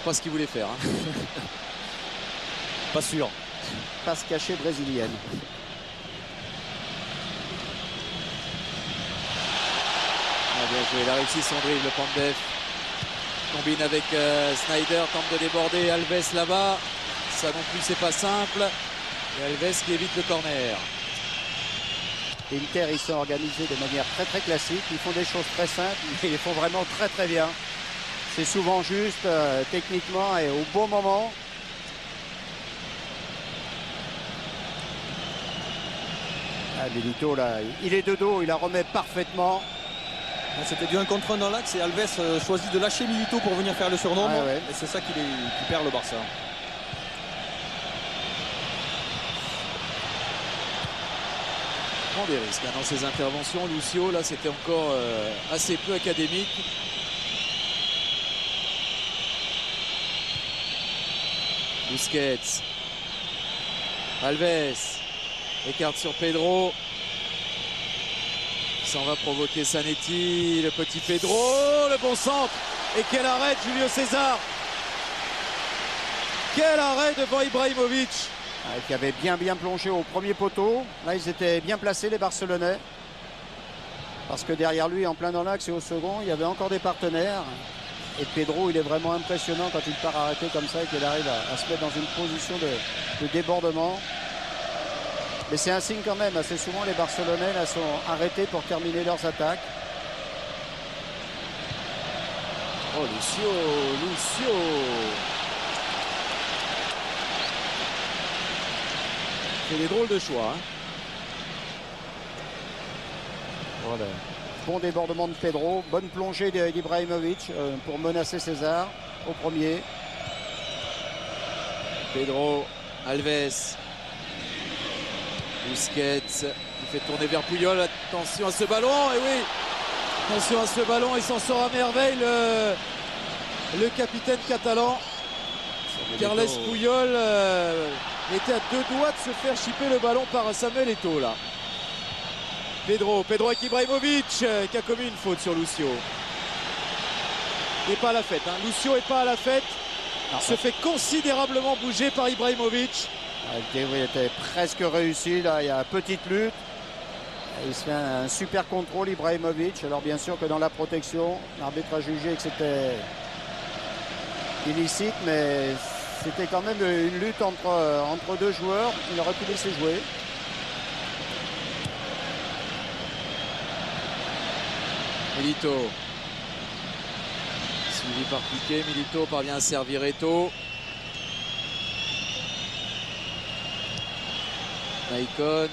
Pas ce qu'il voulait faire. Hein. Pas sûr. Passe cachée brésilienne. Ah, bien joué, il a réussi son dribble, Pandev. Combine avec Sneijder, tente de déborder Alves là-bas. Ça non plus, c'est pas simple. Et Alves qui évite le corner. Inter, ils sont organisés de manière très classique. Ils font des choses très simples, mais ils les font vraiment très bien. C'est souvent juste, techniquement et au bon moment. Ah, Milito, là, il est de dos, il la remet parfaitement. C'était du 1 contre 1 dans l'axe et Alves choisit de lâcher Milito pour venir faire le surnombre. Ah, ouais. Et c'est ça qui perd le Barça. Prend des risques hein, dans ses interventions. Lucio, là, c'était encore assez peu académique. Busquets. Alves. Écarte sur Pedro. Ça va provoquer Zanetti. Le petit Pedro. Le bon centre. Et quel arrêt de Julio César. Quel arrêt devant Ibrahimovic. Qui avait bien plongé au premier poteau. Là, ils étaient bien placés, les Barcelonais. Parce que derrière lui, en plein dans l'axe et au second, il y avait encore des partenaires. Et Pedro, il est vraiment impressionnant quand il part arrêter comme ça et qu'il arrive à se mettre dans une position de débordement. Mais c'est un signe quand même. Assez souvent, les Barcelonais là, sont arrêtés pour terminer leurs attaques. Oh, Lucio. C'est des drôles de choix. Hein. Voilà. Bon débordement de Pedro, bonne plongée d'Ibrahimovic pour menacer César au premier. Pedro, Alves, Busquets, il fait tourner vers Puyol. Attention à ce ballon, et oui, attention à ce ballon, il s'en sort à merveille le capitaine catalan. Carles Puyol était à 2 doigts de se faire chipper le ballon par Samuel Eto'o là. Pedro avec Ibrahimovic qui a commis une faute sur Lucio. Il n'est pas à la fête, hein. Lucio n'est pas à la fête. Il se fait considérablement bouger par Ibrahimovic. Il était presque réussi, là il y a petite lutte. Il se fait un super contrôle Ibrahimovic. Alors bien sûr que dans la protection, l'arbitre a jugé que c'était illicite, mais c'était quand même une lutte entre deux joueurs. Il aurait pu laisser jouer. Milito, suivi par Piqué. Milito parvient à servir Eto'o. Maicon.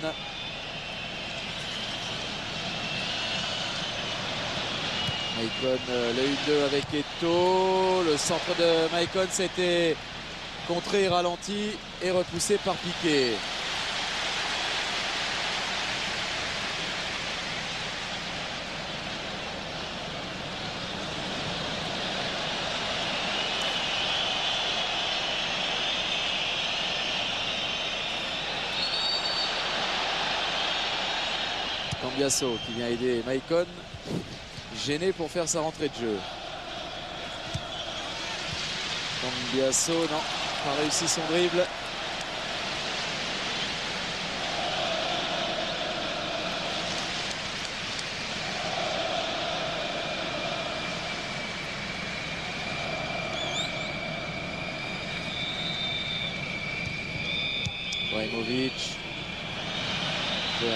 Maicon, le 1-2 avec Eto'o. Le centre de Maicon, c'était contré et ralenti et repoussé par Piqué. Cambiasso qui vient aider Maicon, gêné pour faire sa rentrée de jeu. Cambiasso, non, pas réussi son dribble. Ibrahimovic vers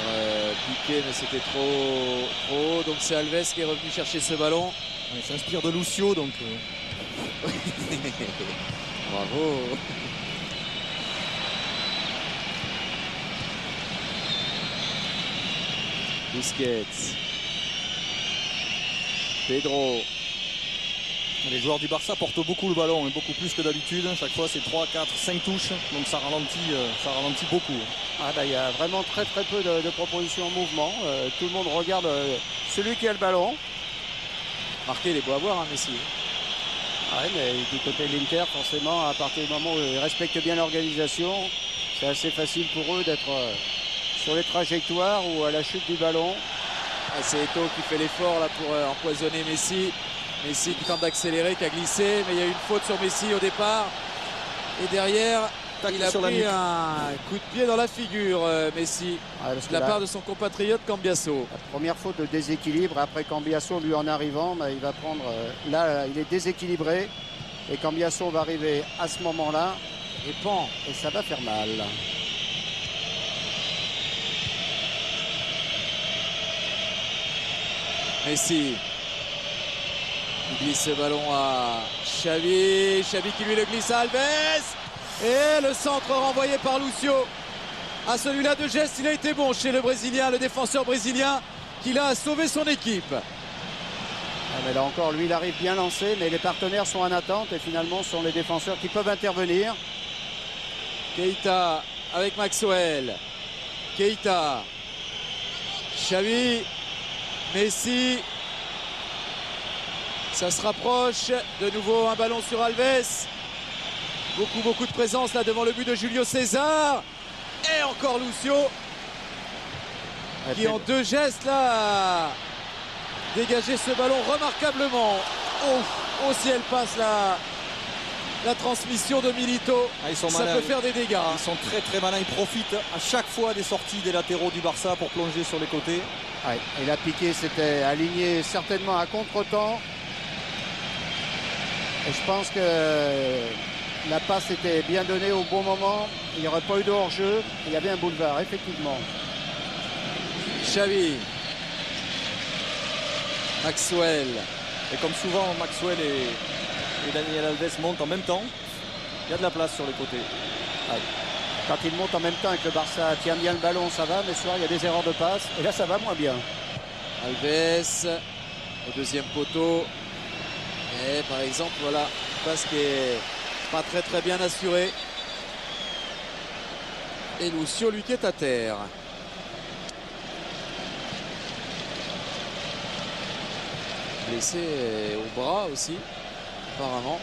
Piqué, mais c'était trop haut. Donc c'est Alves qui est revenu chercher ce ballon. Il s'inspire de Lucio, donc. Bravo. Busquets. Pedro. Les joueurs du Barça portent beaucoup le ballon, beaucoup plus que d'habitude. Chaque fois, c'est 3, 4, 5 touches, donc ça ralentit beaucoup. Il y a vraiment très peu de propositions en mouvement. Tout le monde regarde celui qui a le ballon. Marqué, il est beau à voir, hein, Messi. Ouais, mais du côté de l'Inter, forcément, à partir du moment où ils respectent bien l'organisation, c'est assez facile pour eux d'être sur les trajectoires ou à la chute du ballon. C'est Eto'o qui fait l'effort là pour empoisonner Messi. Messi qui tente d'accélérer, qui a glissé, mais il y a eu une faute sur Messi au départ. Et derrière, il a pris un coup de pied dans la figure, Messi, de la part de son compatriote Cambiasso. La première faute de déséquilibre, après Cambiasso, lui en arrivant, il va prendre... Là, il est déséquilibré, et Cambiasso va arriver à ce moment-là, et ça va faire mal. Messi. Il glisse ce ballon à Xavi. Xavi qui lui le glisse à Alves. Et le centre renvoyé par Lucio. À celui-là de geste, il a été bon chez le Brésilien, le défenseur brésilien, qui l'a sauvé son équipe. Mais là encore, lui, il arrive bien lancé, mais les partenaires sont en attente et finalement, ce sont les défenseurs qui peuvent intervenir. Keita avec Maxwell. Keita. Xavi. Messi. Ça se rapproche. De nouveau un ballon sur Alves. Beaucoup de présence là devant le but de Julio César. Et encore Lucio. Qui en 2 gestes là a dégagé ce ballon remarquablement. Oh, si elle passe la transmission de Milito, ça peut faire des dégâts. Ils sont très malins, ils profitent à chaque fois des sorties des latéraux du Barça pour plonger sur les côtés. Ouais, et la Piqué s'était aligné certainement à contre-temps. Et je pense que la passe était bien donnée au bon moment. Il n'y aurait pas eu de hors-jeu. Il y avait un boulevard, effectivement. Xavi. Maxwell. Et comme souvent, Maxwell et Daniel Alves montent en même temps. Il y a de la place sur les côtés. Ouais. Quand ils montent en même temps et que le Barça tient bien le ballon, ça va. Mais souvent, il y a des erreurs de passe. Et là, ça va moins bien. Alves au deuxième poteau. Et par exemple, voilà, une passe qui est pas très bien assurée. Et Lucio, lui, qui est à terre. Blessé au bras aussi, apparemment.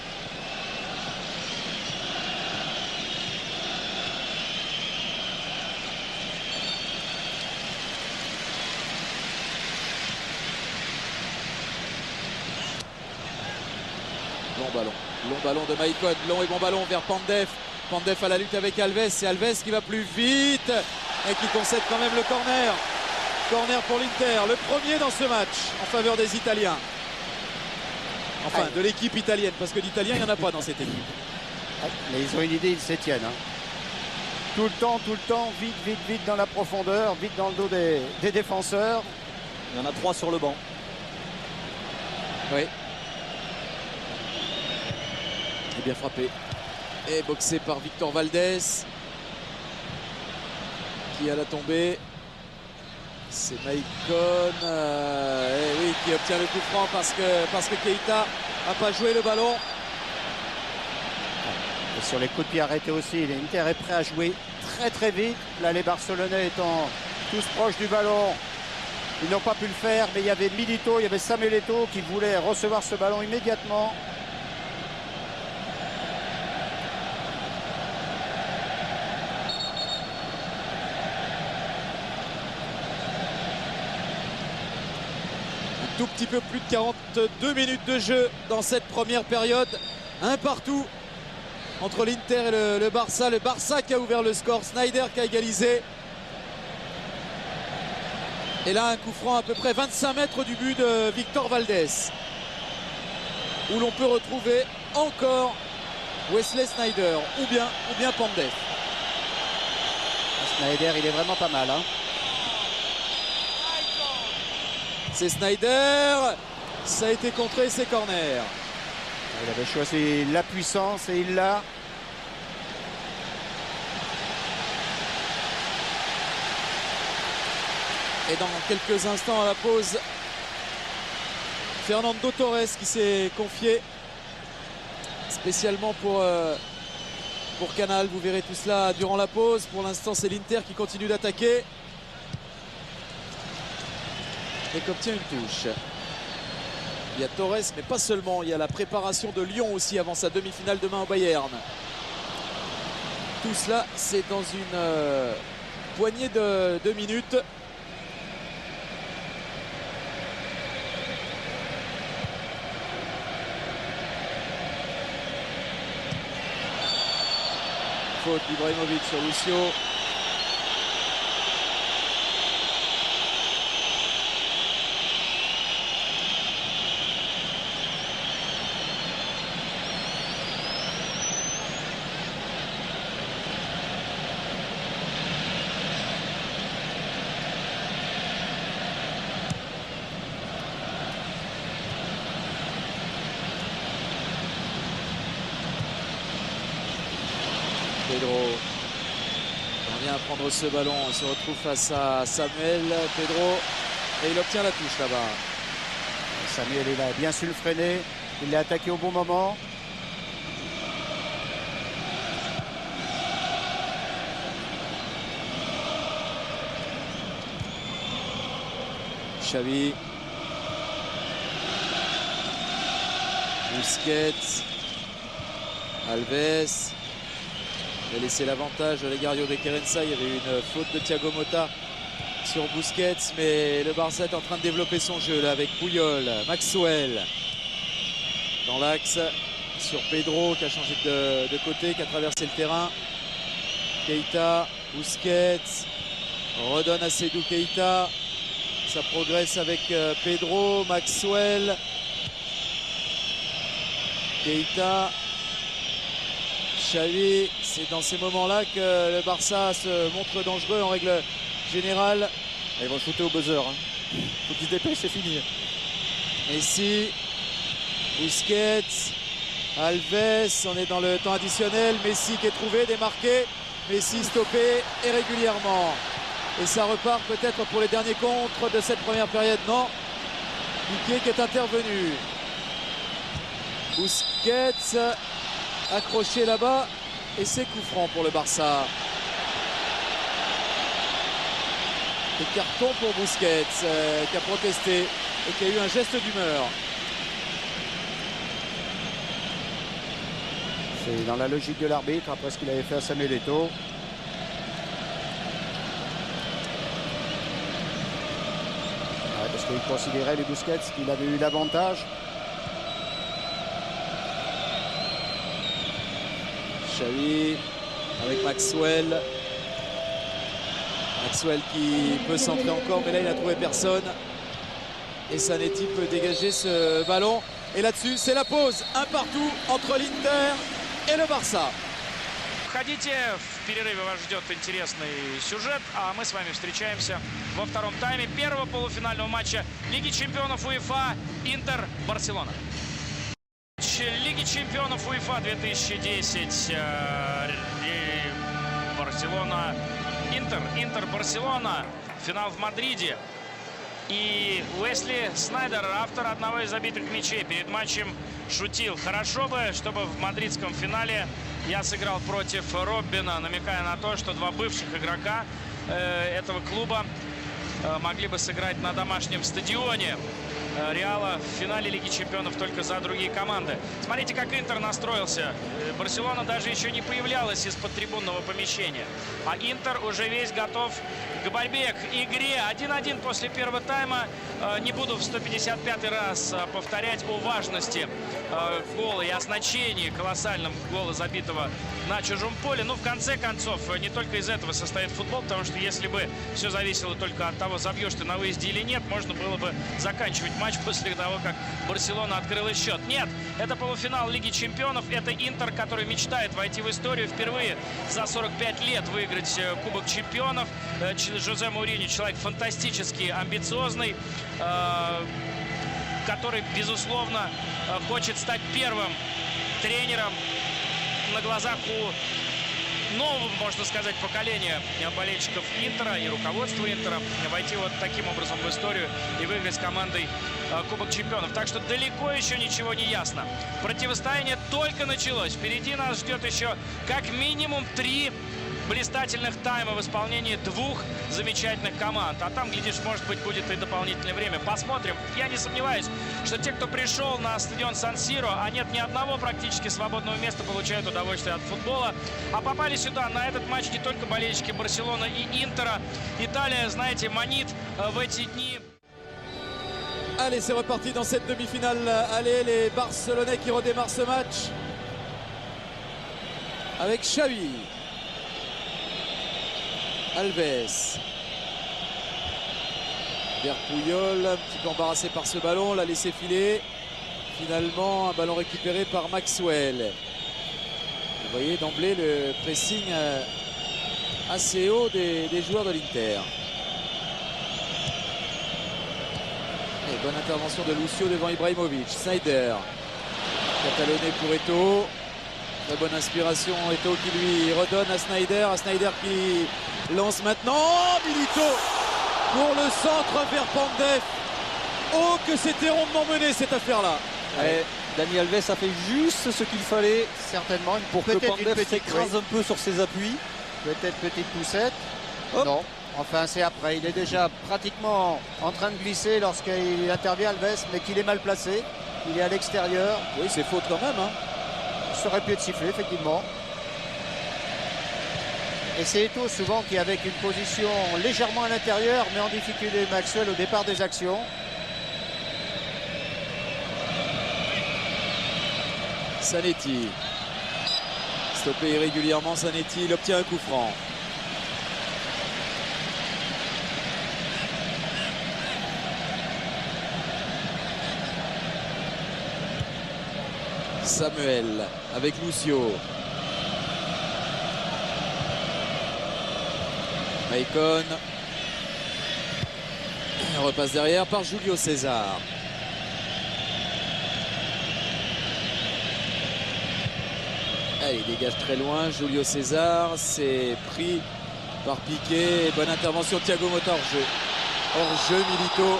Long ballon de Maïcon, long et bon ballon vers Pandev. Pandev à la lutte avec Alves, c'est Alves qui va plus vite et qui concède quand même le corner. Corner pour l'Inter, le premier dans ce match en faveur des Italiens. Enfin, de l'équipe italienne, parce que d'Italiens, il n'y en a pas dans cette équipe. Mais ils ont une idée, ils s'y tiennent. Hein. Tout le temps, vite dans la profondeur, vite dans le dos des défenseurs. Il y en a 3 sur le banc. Oui. Et bien frappé. Et boxé par Victor Valdés. Qui à la tombée. C'est Maïcon. Oui, qui obtient le coup franc parce que Keita n'a pas joué le ballon. Et sur les coups de pied arrêtés aussi, l'Inter est prêt à jouer très vite. Là, les Barcelonais étant tous proches du ballon, ils n'ont pas pu le faire, mais il y avait Milito, il y avait Samuel Eto'o qui voulait recevoir ce ballon immédiatement. Tout petit peu plus de 42 minutes de jeu dans cette première période. Un partout entre l'Inter et le Barça. Le Barça qui a ouvert le score, Sneijder qui a égalisé. Et là un coup franc à peu près 25 mètres du but de Victor Valdés. Où l'on peut retrouver encore Wesley Sneijder ou bien Pandev. Sneijder, il est vraiment pas mal. Hein. C'est Sneijder, ça a été contré, c'est corner. Il avait choisi la puissance et il l'a. Et dans quelques instants à la pause, Fernando Torres qui s'est confié spécialement pour Canal. Vous verrez tout cela durant la pause. Pour l'instant, c'est l'Inter qui continue d'attaquer. Et qui obtient une touche. Il y a Torres, mais pas seulement. Il y a la préparation de Lyon aussi avant sa demi-finale demain au Bayern. Tout cela, c'est dans une poignée de minutes. Faute d'Ibrahimovic sur Lucio. Pedro vient à prendre ce ballon, il se retrouve face à Samuel. Pedro, et il obtient la touche là-bas. Samuel, il a bien su le freiner, il l'a attaqué au bon moment. Xavi, Busquets, Alves. Il a laissé l'avantage à Legario de Querença. Il y avait une faute de Thiago Motta sur Busquets, mais le Barça est en train de développer son jeu là avec Puyol, Maxwell dans l'axe sur Pedro qui a changé de côté, qui a traversé le terrain. Keita, Busquets redonne à Seydou Keita. Ça progresse avec Pedro, Maxwell, Keita, Xavi. C'est dans ces moments-là que le Barça se montre dangereux en règle générale. Ils vont shooter au buzzer. Hein. Faut qu'ils se dépêchent, c'est fini. Messi, Busquets, Alves, on est dans le temps additionnel. Messi qui est trouvé, démarqué. Messi stoppé et régulièrement Et ça repart peut-être pour les derniers contres de cette première période. Non, Piqué qui est intervenu. Busquets accroché là-bas et c'est coup franc pour le Barça. Et carton pour Busquets qui a protesté et qui a eu un geste d'humeur. C'est dans la logique de l'arbitre après ce qu'il avait fait à Samuel Eto'o. Ouais, parce qu'il considérait les Busquets qu'il avait eu l'avantage. Xavi avec Maxwell. Maxwell qui peut centrer encore, mais là il n'a trouvé personne. Et Zanetti peut dégager ce ballon. Et là-dessus, c'est la pause. Un partout entre l'Inter et le Barça. Ходите, в перерыве вас ждет интересный сюжет, а мы с вами встречаемся во втором тайме первого полуфинального матча Лиги чемпионов УЕФА Интер-Барселона. Лиги чемпионов УЕФА 2010 Барселона Интер-Барселона, финал в Мадриде. И Уэсли Снайдер, автор одного из забитых мячей, перед матчем шутил: хорошо бы, чтобы в мадридском финале я сыграл против Роббина, намекая на то, что два бывших игрока этого клуба могли бы сыграть на домашнем стадионе Реала в финале Лиги чемпионов только за другие команды. Смотрите, как Интер настроился. Барселона даже еще не появлялась из-под трибунного помещения. А Интер уже весь готов к борьбе, к игре. 1-1 после первого тайма. Не буду в 155-й раз повторять о важности гола и о значении колоссальном гола, забитого на чужом поле. Но в конце концов, не только из этого состоит футбол, потому что если бы все зависело только от того, забьешь ты на выезде или нет, можно было бы заканчивать матч после того, как Барселона открыла счет. Нет, это полуфинал Лиги чемпионов. Это Интер, который мечтает войти в историю, впервые за 45 лет выиграть Кубок чемпионов. Жозе Мауриньо человек фантастически амбициозный, который, безусловно, хочет стать первым тренером на глазах у нового, можно сказать, поколения болельщиков Интера и руководства Интера, войти вот таким образом в историю и выиграть с командой Кубок чемпионов. Так что далеко еще ничего не ясно. Противостояние только началось. Впереди нас ждет еще как минимум 3 блистательных тайма в исполнении двух замечательных команд. А там, глядишь, может быть, будет и дополнительное время. Посмотрим. Я не сомневаюсь, что те, кто пришел на стадион Сан-Сиро, а нет ни одного практически свободного места, получают удовольствие от футбола. А попали сюда, на этот матч, не только болельщики Барселоны и Интера. Италия, знаете, манит в эти дни. Allez, c'est reparti dans cette demi-finale. Allez, les Barcelonais qui redémarrent ce match avec Xavi. Alves vers Puyol, un petit peu embarrassé par ce ballon, l'a laissé filer. Finalement, un ballon récupéré par Maxwell. Vous voyez d'emblée le pressing assez haut des joueurs de l'Inter. Et bonne intervention de Lucio devant Ibrahimovic. Snyder, catalonné pour Eto'o. Très bonne inspiration, Eto'o qui lui redonne à Snyder qui lance maintenant. Oh, Milito pour le centre vers Pandev. Oh, que c'était rondement mené cette affaire-là. Ouais. Dani Alves a fait juste ce qu'il fallait Certainement, pour que Pandev s'écrase un peu sur ses appuis. Peut-être petite poussette. Hop. Non, enfin c'est après. Il est déjà pratiquement en train de glisser lorsqu'il intervient Alves, mais qu'il est mal placé. Il est à l'extérieur. Oui, c'est faute quand même. Hein. Ça aurait pu être sifflé, effectivement. Et c'est Eto'o souvent qui, avec une position légèrement à l'intérieur, met en difficulté Maxwell au départ des actions. Zanetti. Stoppé irrégulièrement, Zanetti, il obtient un coup franc. Samuel avec Lucio. Maicon. Repasse derrière par Julio César. Allez, il dégage très loin. Julio César s'est pris par Piqué. Bonne intervention de Thiago Motta, hors-jeu. Hors-jeu, Milito.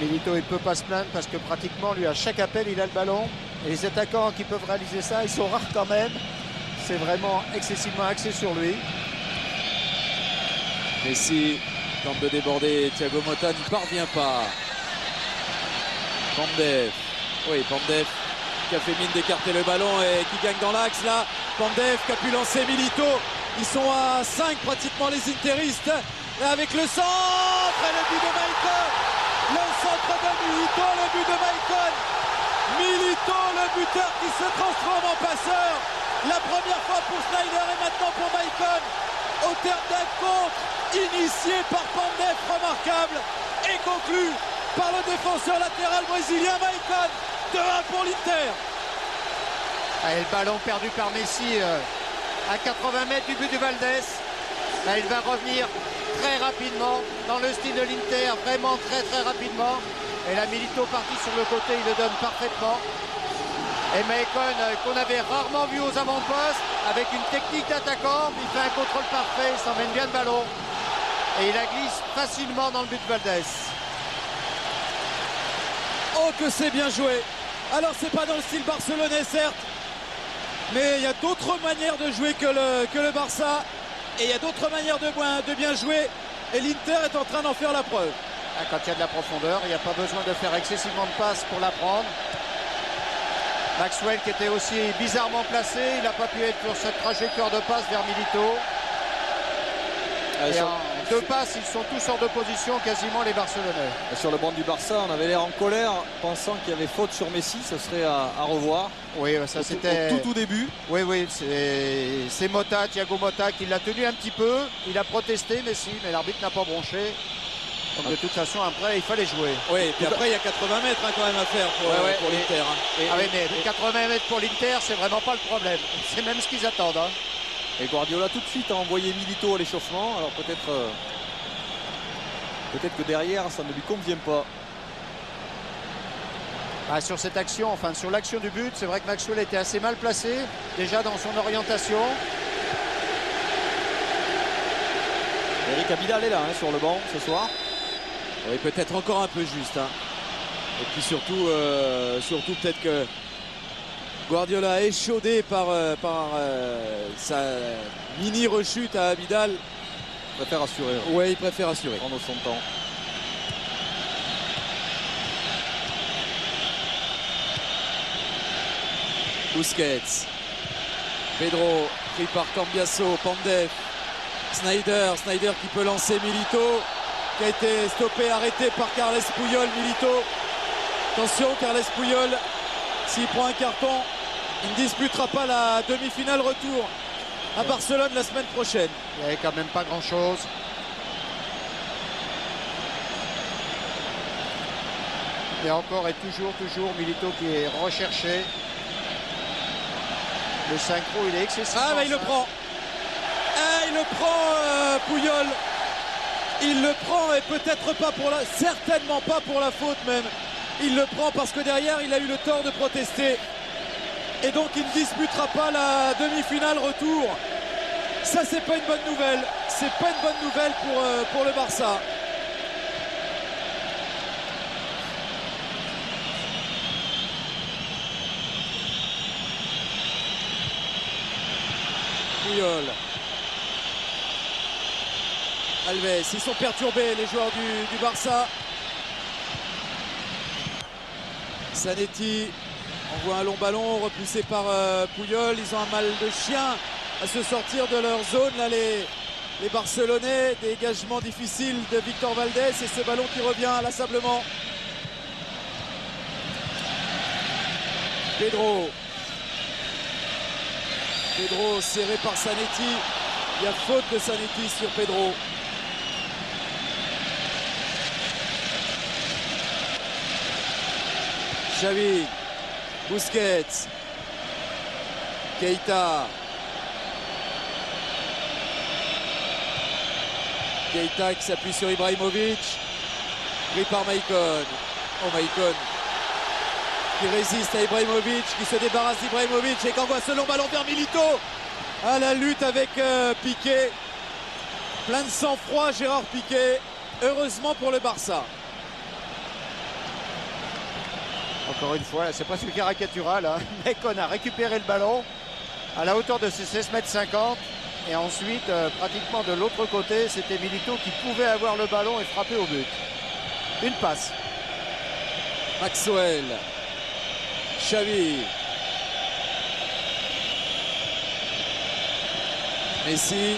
Milito, il ne peut pas se plaindre parce que pratiquement, lui, à chaque appel, il a le ballon. Et les attaquants qui peuvent réaliser ça, ils sont rares quand même. C'est vraiment excessivement axé sur lui. Messi tente de déborder. Thiago Motta n'y parvient pas. Pandev. Oui, Pandev qui a fait mine d'écarter le ballon et qui gagne dans l'axe là. Pandev qui a pu lancer Milito. Ils sont à 5 pratiquement les interistes. Et avec le centre et le but de Maicon. Le centre de Milito, le but de Maicon. Milito, le buteur qui se transforme en passeur. La première fois pour Sneijder et maintenant pour Maicon. Au terme d'un contre initié par Pandev, remarquable, et conclu par le défenseur latéral brésilien Maicon. 2-1 pour l'Inter. Et le ballon perdu par Messi à 80 mètres du but de Valdés. Là, il va revenir très rapidement dans le style de l'Inter, vraiment très rapidement. Et là, Milito parti sur le côté, il le donne parfaitement. Et Maicon, qu'on avait rarement vu aux avant-postes, avec une technique d'attaquant, il fait un contrôle parfait, il s'emmène bien le ballon. Et il la glisse facilement dans le but de Valdés. Oh que c'est bien joué. Alors c'est pas dans le style barcelonais certes, mais il y a d'autres manières de jouer que le Barça. Et il y a d'autres manières de bien jouer. Et l'Inter est en train d'en faire la preuve. Quand il y a de la profondeur, il n'y a pas besoin de faire excessivement de passes pour la prendre. Maxwell qui était aussi bizarrement placé, il n'a pas pu être sur cette trajectoire de passe vers Milito. Et en deux passes, ils sont tous hors de position, quasiment les Barcelonais. Et sur le banc du Barça, on avait l'air en colère, pensant qu'il y avait faute sur Messi, ce serait à revoir. Oui, ça c'était au tout début. Oui, c'est Motta, Thiago Motta qui l'a tenu un petit peu. Il a protesté Messi, mais l'arbitre n'a pas bronché. Donc de toute façon, après, il fallait jouer. Oui, et puis après, il y a 80 mètres quand même à faire pour l'Inter. Ah oui, mais 80 mètres pour l'Inter, c'est vraiment pas le problème. C'est même ce qu'ils attendent. Hein. Et Guardiola tout de suite a envoyé Milito à l'échauffement. Alors peut-être que derrière, ça ne lui convient pas. Sur cette action, enfin sur l'action du but, c'est vrai que Maxwell était assez mal placé, déjà dans son orientation. Eric Abidal est là sur le banc ce soir. Oui, peut-être encore un peu juste. Hein. Et puis surtout peut-être que Guardiola échaudé par sa mini rechute à Abidal. Il préfère assurer. Oui, il préfère assurer. Prendre son temps. Busquets. Pedro pris par Cambiasso. Pandev. Sneijder qui peut lancer Milito, qui a été stoppé, arrêté par Carles Puyol. Milito, attention, Carles Puyol, s'il prend un carton, il ne disputera pas la demi-finale retour à Barcelone la semaine prochaine. Il n'y avait quand même pas grand-chose. Et encore et toujours Milito qui est recherché. Le synchro, il est excessif. Ah, mais il le prend. Ah, il le prend, Puyol. Il le prend et peut-être pas pour certainement pas pour la faute même. Il le prend parce que derrière, il a eu le tort de protester. Et donc, il ne disputera pas la demi-finale retour. Ça, c'est pas une bonne nouvelle. C'est pas une bonne nouvelle pour le Barça. Puyol. Alves, ils sont perturbés les joueurs du Barça. Zanetti envoie un long ballon repoussé par Puyol. Ils ont un mal de chien à se sortir de leur zone là les Barcelonais. Dégagement difficile de Victor Valdés et ce ballon qui revient inlassablement. Pedro serré par Zanetti. Il y a faute de Zanetti sur Pedro. Xavi, Busquets, Keita qui s'appuie sur Ibrahimovic. Pris par Maïcon. Oh, Maïcon qui résiste à Ibrahimovic, qui se débarrasse d'Ibrahimovic et qui envoie ce long ballon vers Milito. À la lutte avec Piqué. Plein de sang-froid, Gérard Piqué. Heureusement pour le Barça. Encore une fois, c'est presque caricatural. Hein. Maïcon a récupéré le ballon à la hauteur de ses 16,50 m. Et ensuite, pratiquement de l'autre côté, c'était Milito qui pouvait avoir le ballon et frapper au but. Une passe. Maxwell. Xavi. Messi.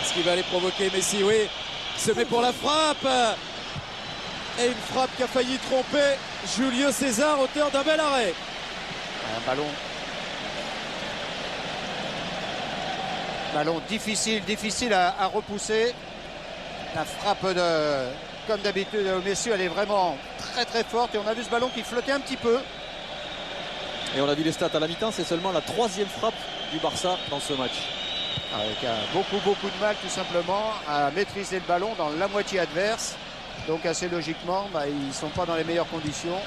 Est-ce qu'il va aller provoquer Messi? Oui. Il se met pour la frappe. Et une frappe qui a failli tromper Julio César, auteur d'un bel arrêt. Un ballon difficile à repousser. La frappe comme d'habitude au Messi, elle est vraiment très forte. Et on a vu ce ballon qui flottait un petit peu. Et on a vu les stats à la mi-temps, c'est seulement la 3e frappe du Barça dans ce match. Avec beaucoup de mal tout simplement à maîtriser le ballon dans la moitié adverse. Donc assez logiquement, ils ne sont pas dans les meilleures conditions.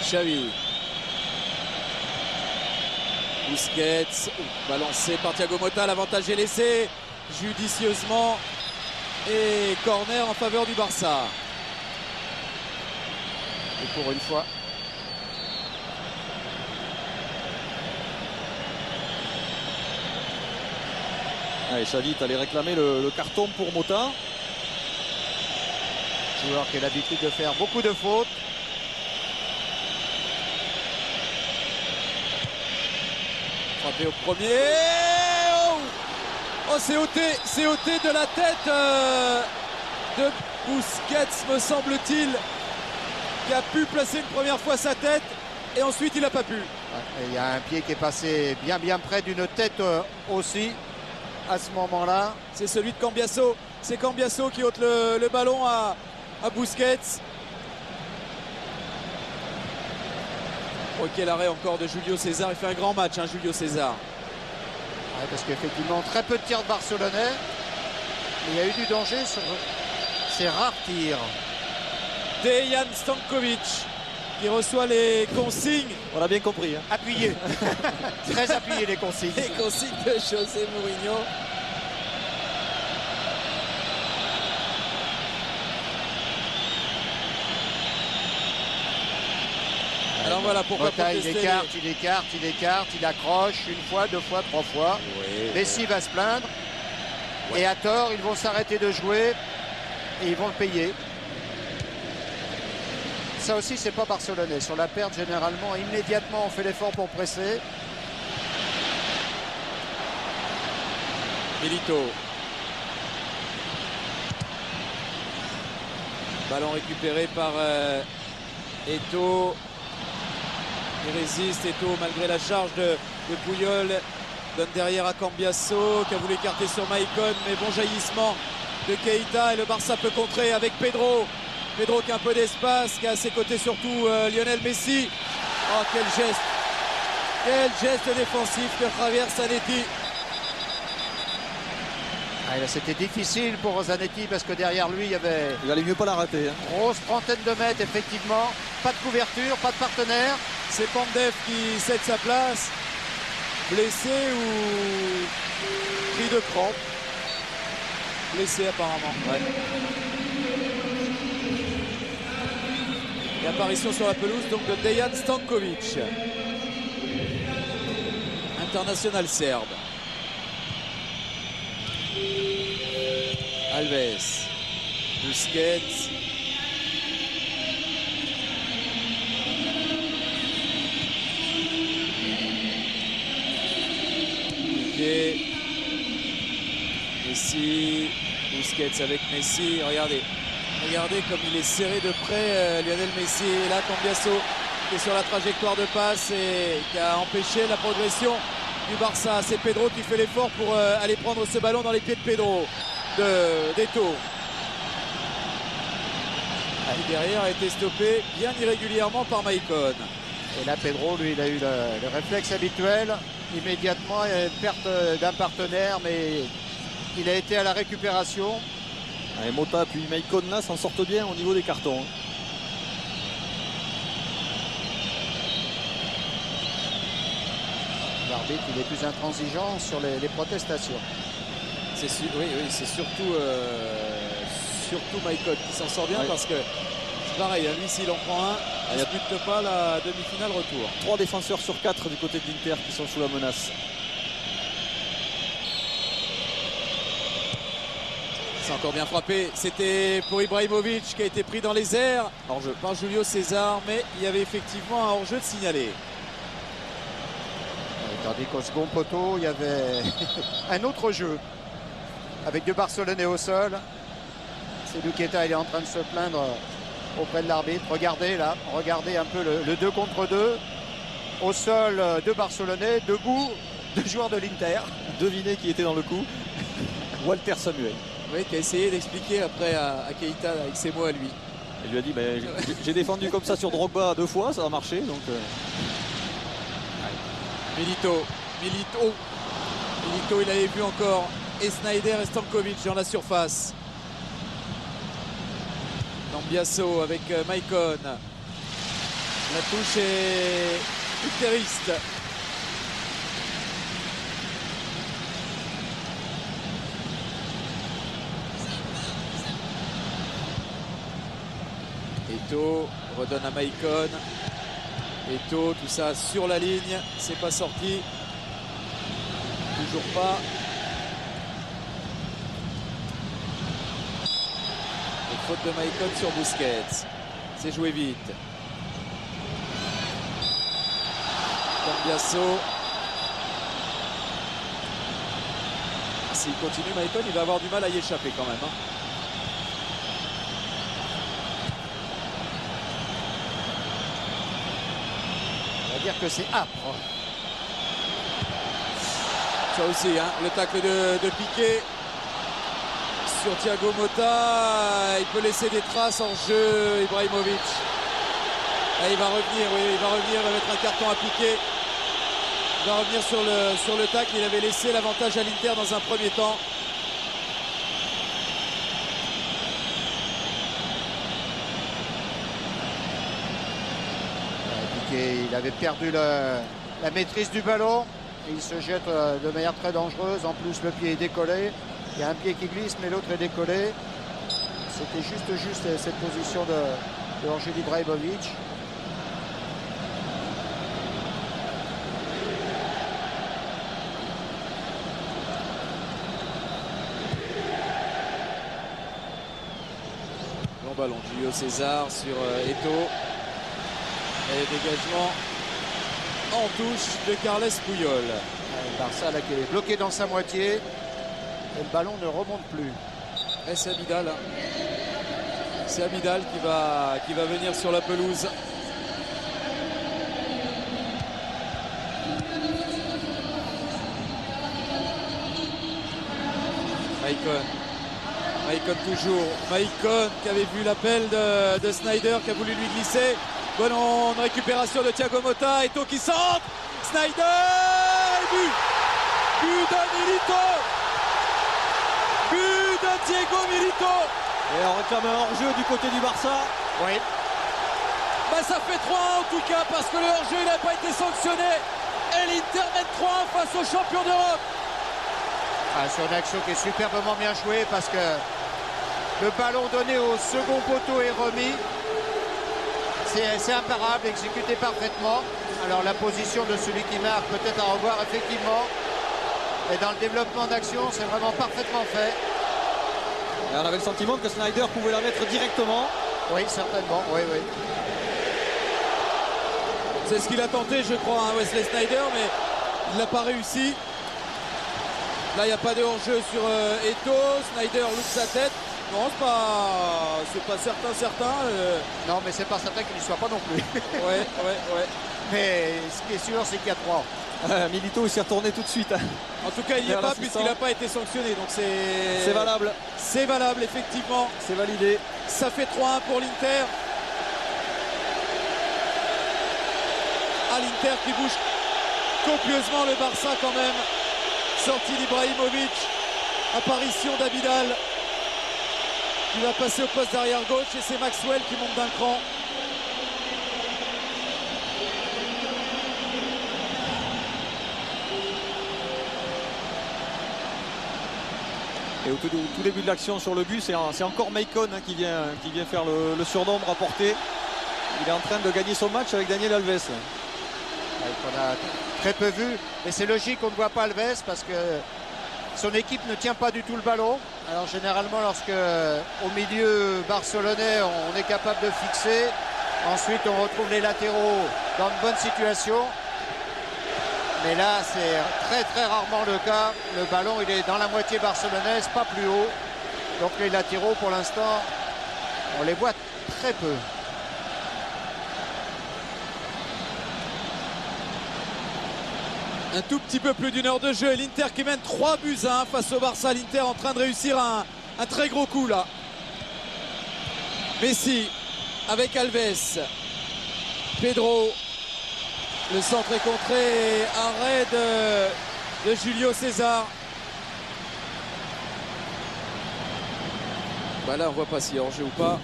Xavi. Busquets, balancé par Thiago Motta, l'avantage est laissé judicieusement et corner en faveur du Barça. Et pour une fois. Allez, Xavi, allait réclamer le carton pour Motta. Joueur qui a l'habitude de faire beaucoup de fautes. Frappé au premier. Oh, c'est ôté de la tête de Busquets, me semble-t-il, qui a pu placer une première fois sa tête et ensuite il n'a pas pu. Il y a un pied qui est passé bien près d'une tête aussi à ce moment-là. C'est celui de Cambiasso. C'est Cambiasso qui ôte le ballon à Busquets. Oh, quel arrêt encore de Julio César. Il fait un grand match, hein, Julio César. Ouais, parce qu'effectivement, très peu de tirs de Barcelonais. Mais il y a eu du danger sur ces rares tirs. Dejan Stankovic qui reçoit les consignes. On a bien compris. Hein. Appuyé. Très appuyé les consignes. Les consignes de José Mourinho. Alors voilà pourquoi Motta, il écarte, il accroche une fois, 2 fois, 3 fois. Oui, Messi va se plaindre. Ouais. Et à tort, ils vont s'arrêter de jouer et ils vont le payer. Ça aussi, c'est pas barcelonais. Sur la perte, généralement, immédiatement, on fait l'effort pour presser. Milito. Ballon récupéré par Eto'o. Il résiste, Eto'o, malgré la charge de Puyol. Donne derrière à Cambiasso, qui a voulu écarter sur Maïcon, mais bon jaillissement de Keita. Et le Barça peut contrer avec Pedro. Pedro qui a un peu d'espace, qui a à ses côtés surtout Lionel Messi. Oh, quel geste! Quel geste défensif de Javier Zanetti. C'était difficile pour Zanetti parce que derrière lui, il valait mieux pas la rater. Hein. Grosse trentaine de mètres, effectivement. Pas de couverture, pas de partenaire. C'est Pandev qui cède sa place. Blessé ou pris de crampe. Blessé apparemment. Ouais. Et apparition sur la pelouse donc de Dejan Stankovic. International serbe. Alves. Busquets. Piqué. Messi. Busquets avec Messi. Regardez comme il est serré de près Lionel Messi. Et là Cambiasso qui est sur la trajectoire de passe et qui a empêché la progression du Barça. C'est Pedro qui fait l'effort pour aller prendre ce ballon dans les pieds de Pedro, d'Eto'o. Qui derrière a été stoppé bien irrégulièrement par Maïcon. Et là Pedro, lui, il a eu le réflexe habituel. immédiatement, il y a une perte d'un partenaire, mais il a été à la récupération. Et Mota puis Maicon là s'en sortent bien au niveau des cartons. L'arbitre, il est plus intransigeant sur les protestations. Oui, c'est surtout Maicon qui s'en sort bien, Ouais. parce que c'est pareil, lui s'il en prend un, il ne dispute pas la demi-finale retour. 3 défenseurs sur 4 du côté de l'Inter qui sont sous la menace. C'est encore bien frappé, c'était pour Ibrahimovic qui a été pris dans les airs Hors-jeu. par Julio César, mais il y avait effectivement un hors-jeu de signalé. Tandis qu'au second poteau, il y avait un autre jeu avec deux Barcelonais au sol. C'est Luqueta, il est en train de se plaindre auprès de l'arbitre. Regardez là, regardez un peu le 2 contre 2. Au sol, deux Barcelonais, debout, deux joueurs de l'Inter. Devinez qui était dans le coup. Walter Samuel. Oui, qui a essayé d'expliquer après à Keita avec ses mots à lui. Il lui a dit j'ai défendu comme ça sur Drogba 2 fois, ça a marché. Donc, Milito, il avait vu encore et Sneijder et Stankovic dans la surface. Cambiasso avec Maicon. La touche est ultériste. Eto redonne à Maicon. Eto, tout ça sur la ligne, c'est pas sorti. Toujours pas. Et faute de Maicon sur Busquets. C'est joué vite. Cambiasso. S'il continue, Maicon, il va avoir du mal à y échapper quand même. On va dire que c'est âpre. Ça aussi, le tacle de Piqué sur Thiago Motta. Il peut laisser des traces en jeu, Ibrahimovic. Là, il va revenir, il va mettre un carton à Piqué. Il va revenir sur le tacle. Il avait laissé l'avantage à l'Inter dans un premier temps. Piqué, il avait perdu la maîtrise du ballon. Il se jette de manière très dangereuse. En plus, le pied est décollé. Il y a un pied qui glisse, mais l'autre est décollé. C'était juste cette position de hors-jeu d'Ibrahimovic. Long ballon, Julio César sur Eto. Et dégagement en touche de Carles Puyol. Le Barça là, qui est bloqué dans sa moitié. Et le ballon ne remonte plus. Et c'est Abidal. C'est Abidal qui va venir sur la pelouse. Maicon toujours. Maicon qui avait vu l'appel de Sneijder, qui a voulu lui glisser. Bonne récupération de Thiago Motta. Eto qui centre. Sneijder. But de Milito. But de Diego Milito. et on réclame un hors-jeu du côté du Barça. Oui. Ça fait 3-1 en tout cas, parce que le hors-jeu n'a pas été sanctionné. Et l'Inter mène 3-1 face aux champions d'Europe. Sur une action qui est superbement bien jouée, parce que le ballon donné au second poteau est remis. C'est imparable, exécuté parfaitement. Alors la position de celui qui marque peut-être à revoir effectivement. Et dans le développement d'action, c'est vraiment parfaitement fait. Et on avait le sentiment que Sneijder pouvait la mettre directement. Oui, certainement, oui. C'est ce qu'il a tenté, je crois, Wesley Sneijder, mais il n'a pas réussi. Là, il n'y a pas de hors-jeu sur Eto. Sneijder loupe sa tête. Non, c'est pas certain. Non, mais c'est pas certain qu'il n'y soit pas non plus. Ouais. Mais ce qui est sûr, c'est qu'il y a 3. Milito il s'est retourné tout de suite. En tout cas, il n'y est Vers pas l'assistant. puisqu'il n'a pas été sanctionné. Donc C'est valable. C'est valable, effectivement. C'est validé. Ça fait 3-1 pour l'Inter. À l'Inter qui bouge copieusement le Barça quand même. Sortie d'Ibrahimovic, apparition d'Abidal qui va passer au poste d'arrière gauche et c'est Maxwell qui monte d'un cran. Et au tout début de l'action sur le but, c'est encore Maicon hein, qui vient faire le surnombre à portée. Il est en train de gagner son match avec Daniel Alves. On a très peu vu, mais c'est logique qu'on ne voit pas Alves parce que son équipe ne tient pas du tout le ballon. Alors généralement lorsque au milieu barcelonais on est capable de fixer, ensuite on retrouve les latéraux dans de bonnes situations. Mais là c'est très très rarement le cas. Le ballon il est dans la moitié barcelonaise, pas plus haut. Donc les latéraux pour l'instant on les voit très peu. Un tout petit peu plus d'une heure de jeu et l'Inter qui mène 3-1 face au Barça. L'Inter en train de réussir un très gros coup là. Messi avec Alves. Pedro. Le centre est contré et arrêt de Julio César. Bah là on voit pas s'il y a hors-jeu ou pas.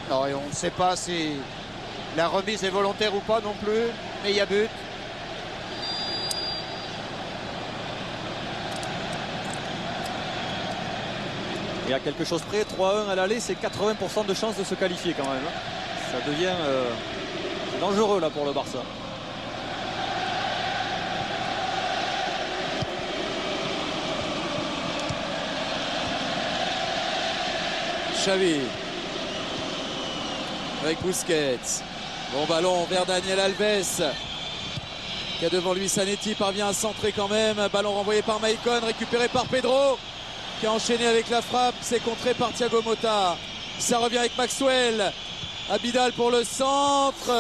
Non, et on ne sait pas si la remise est volontaire ou pas non plus, mais il y a but. Et à quelque chose près, 3-1 à l'aller, c'est 80% de chances de se qualifier quand même. Ça devient dangereux là pour le Barça. Xavi avec Busquets. Bon ballon vers Daniel Alves qui a devant lui Zanetti, parvient à centrer quand même. Ballon renvoyé par Maicon, récupéré par Pedro qui a enchaîné avec la frappe. C'est contré par Thiago Motta. Ça revient avec Maxwell. Abidal pour le centre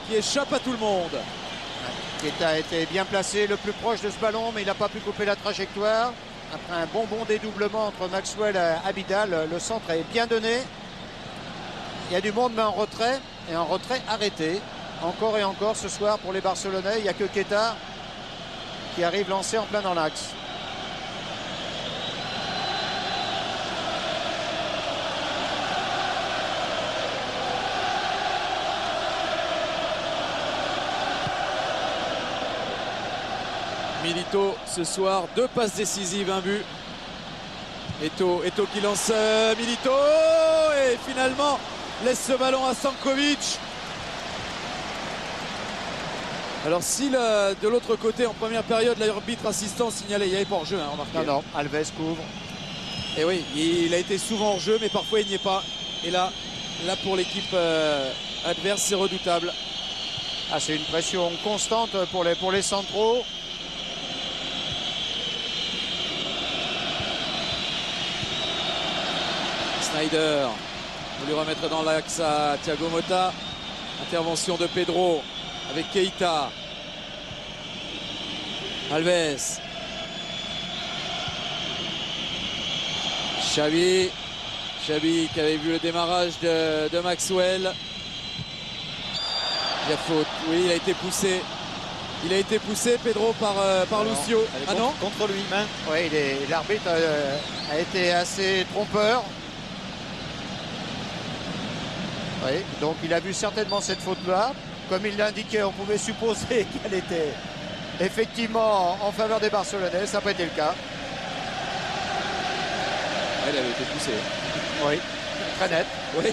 qui échappe à tout le monde. Keita a été bien placé, le plus proche de ce ballon, mais il n'a pas pu couper la trajectoire. Après un bon dédoublement entre Maxwell et Abidal, le centre est bien donné. Il y a du monde mais en retrait, et en retrait arrêté. Encore et encore ce soir pour les Barcelonais, il n'y a que Keita qui arrive lancé en plein dans l'axe. Milito ce soir, 2 passes décisives, 1 but. Eto'o qui lance Milito et finalement laisse ce ballon à Stankovic. Alors si de l'autre côté en première période l'arbitre assistant signalait, il n'y avait pas hors-jeu, hein, remarquez. Non, Alves couvre. Et oui, il a été souvent hors-jeu mais parfois il n'y est pas. Et là pour l'équipe adverse c'est redoutable. Ah, c'est une pression constante pour les centraux. Snyder pour lui remettre dans l'axe à Thiago Motta. Intervention de Pedro avec Keita. Alves. Xavi qui avait vu le démarrage de Maxwell. Il y a faute. Oui, il a été poussé. Il a été poussé, Pedro, par Lucio. Ah non, contre lui. Main. Oui, l'arbitre a été assez trompeur. Oui, donc il a vu certainement cette faute-là. Comme il l'indiquait, on pouvait supposer qu'elle était effectivement en faveur des Barcelonais. Ça n'a pas été le cas. Elle avait été poussée. Oui, très net. Oui.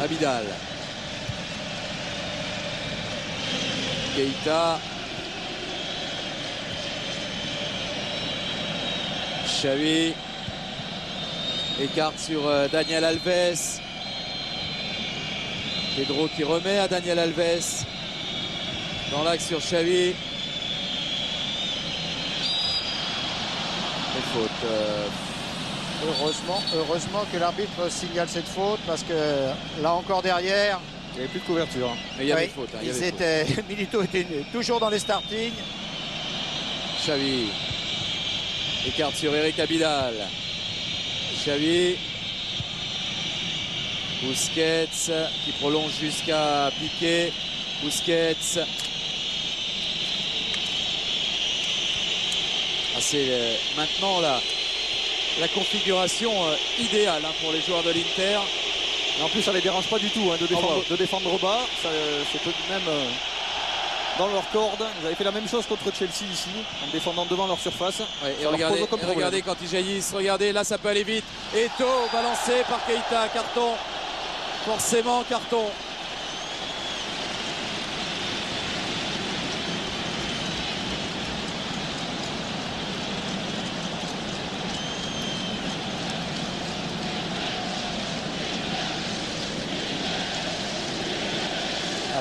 Abidal. Keita. Xavi. Écarte sur Daniel Alves. Pedro qui remet à Daniel Alves. Dans l'axe sur Xavi. Et faute. Heureusement que l'arbitre signale cette faute parce que là encore derrière, Il n'y avait plus de couverture. Mais il y avait oui, faute. Hein, Milito était toujours dans les startings. Xavi écarte sur Eric Abidal. Xavi. Busquets qui prolonge jusqu'à Piqué. Busquets. C'est maintenant la configuration idéale pour les joueurs de l'Inter. Et en plus, ça ne les dérange pas du tout hein, de défendre bas. C'est tout de même dans leur corde. Ils avaient fait la même chose contre Chelsea ici, en défendant devant leur surface. Ouais, et Ça leur regardez, pose aucun problème. regardez quand ils jaillissent. Regardez, là ça peut aller vite. Eto'o balancé par Keita. Carton. Forcément carton.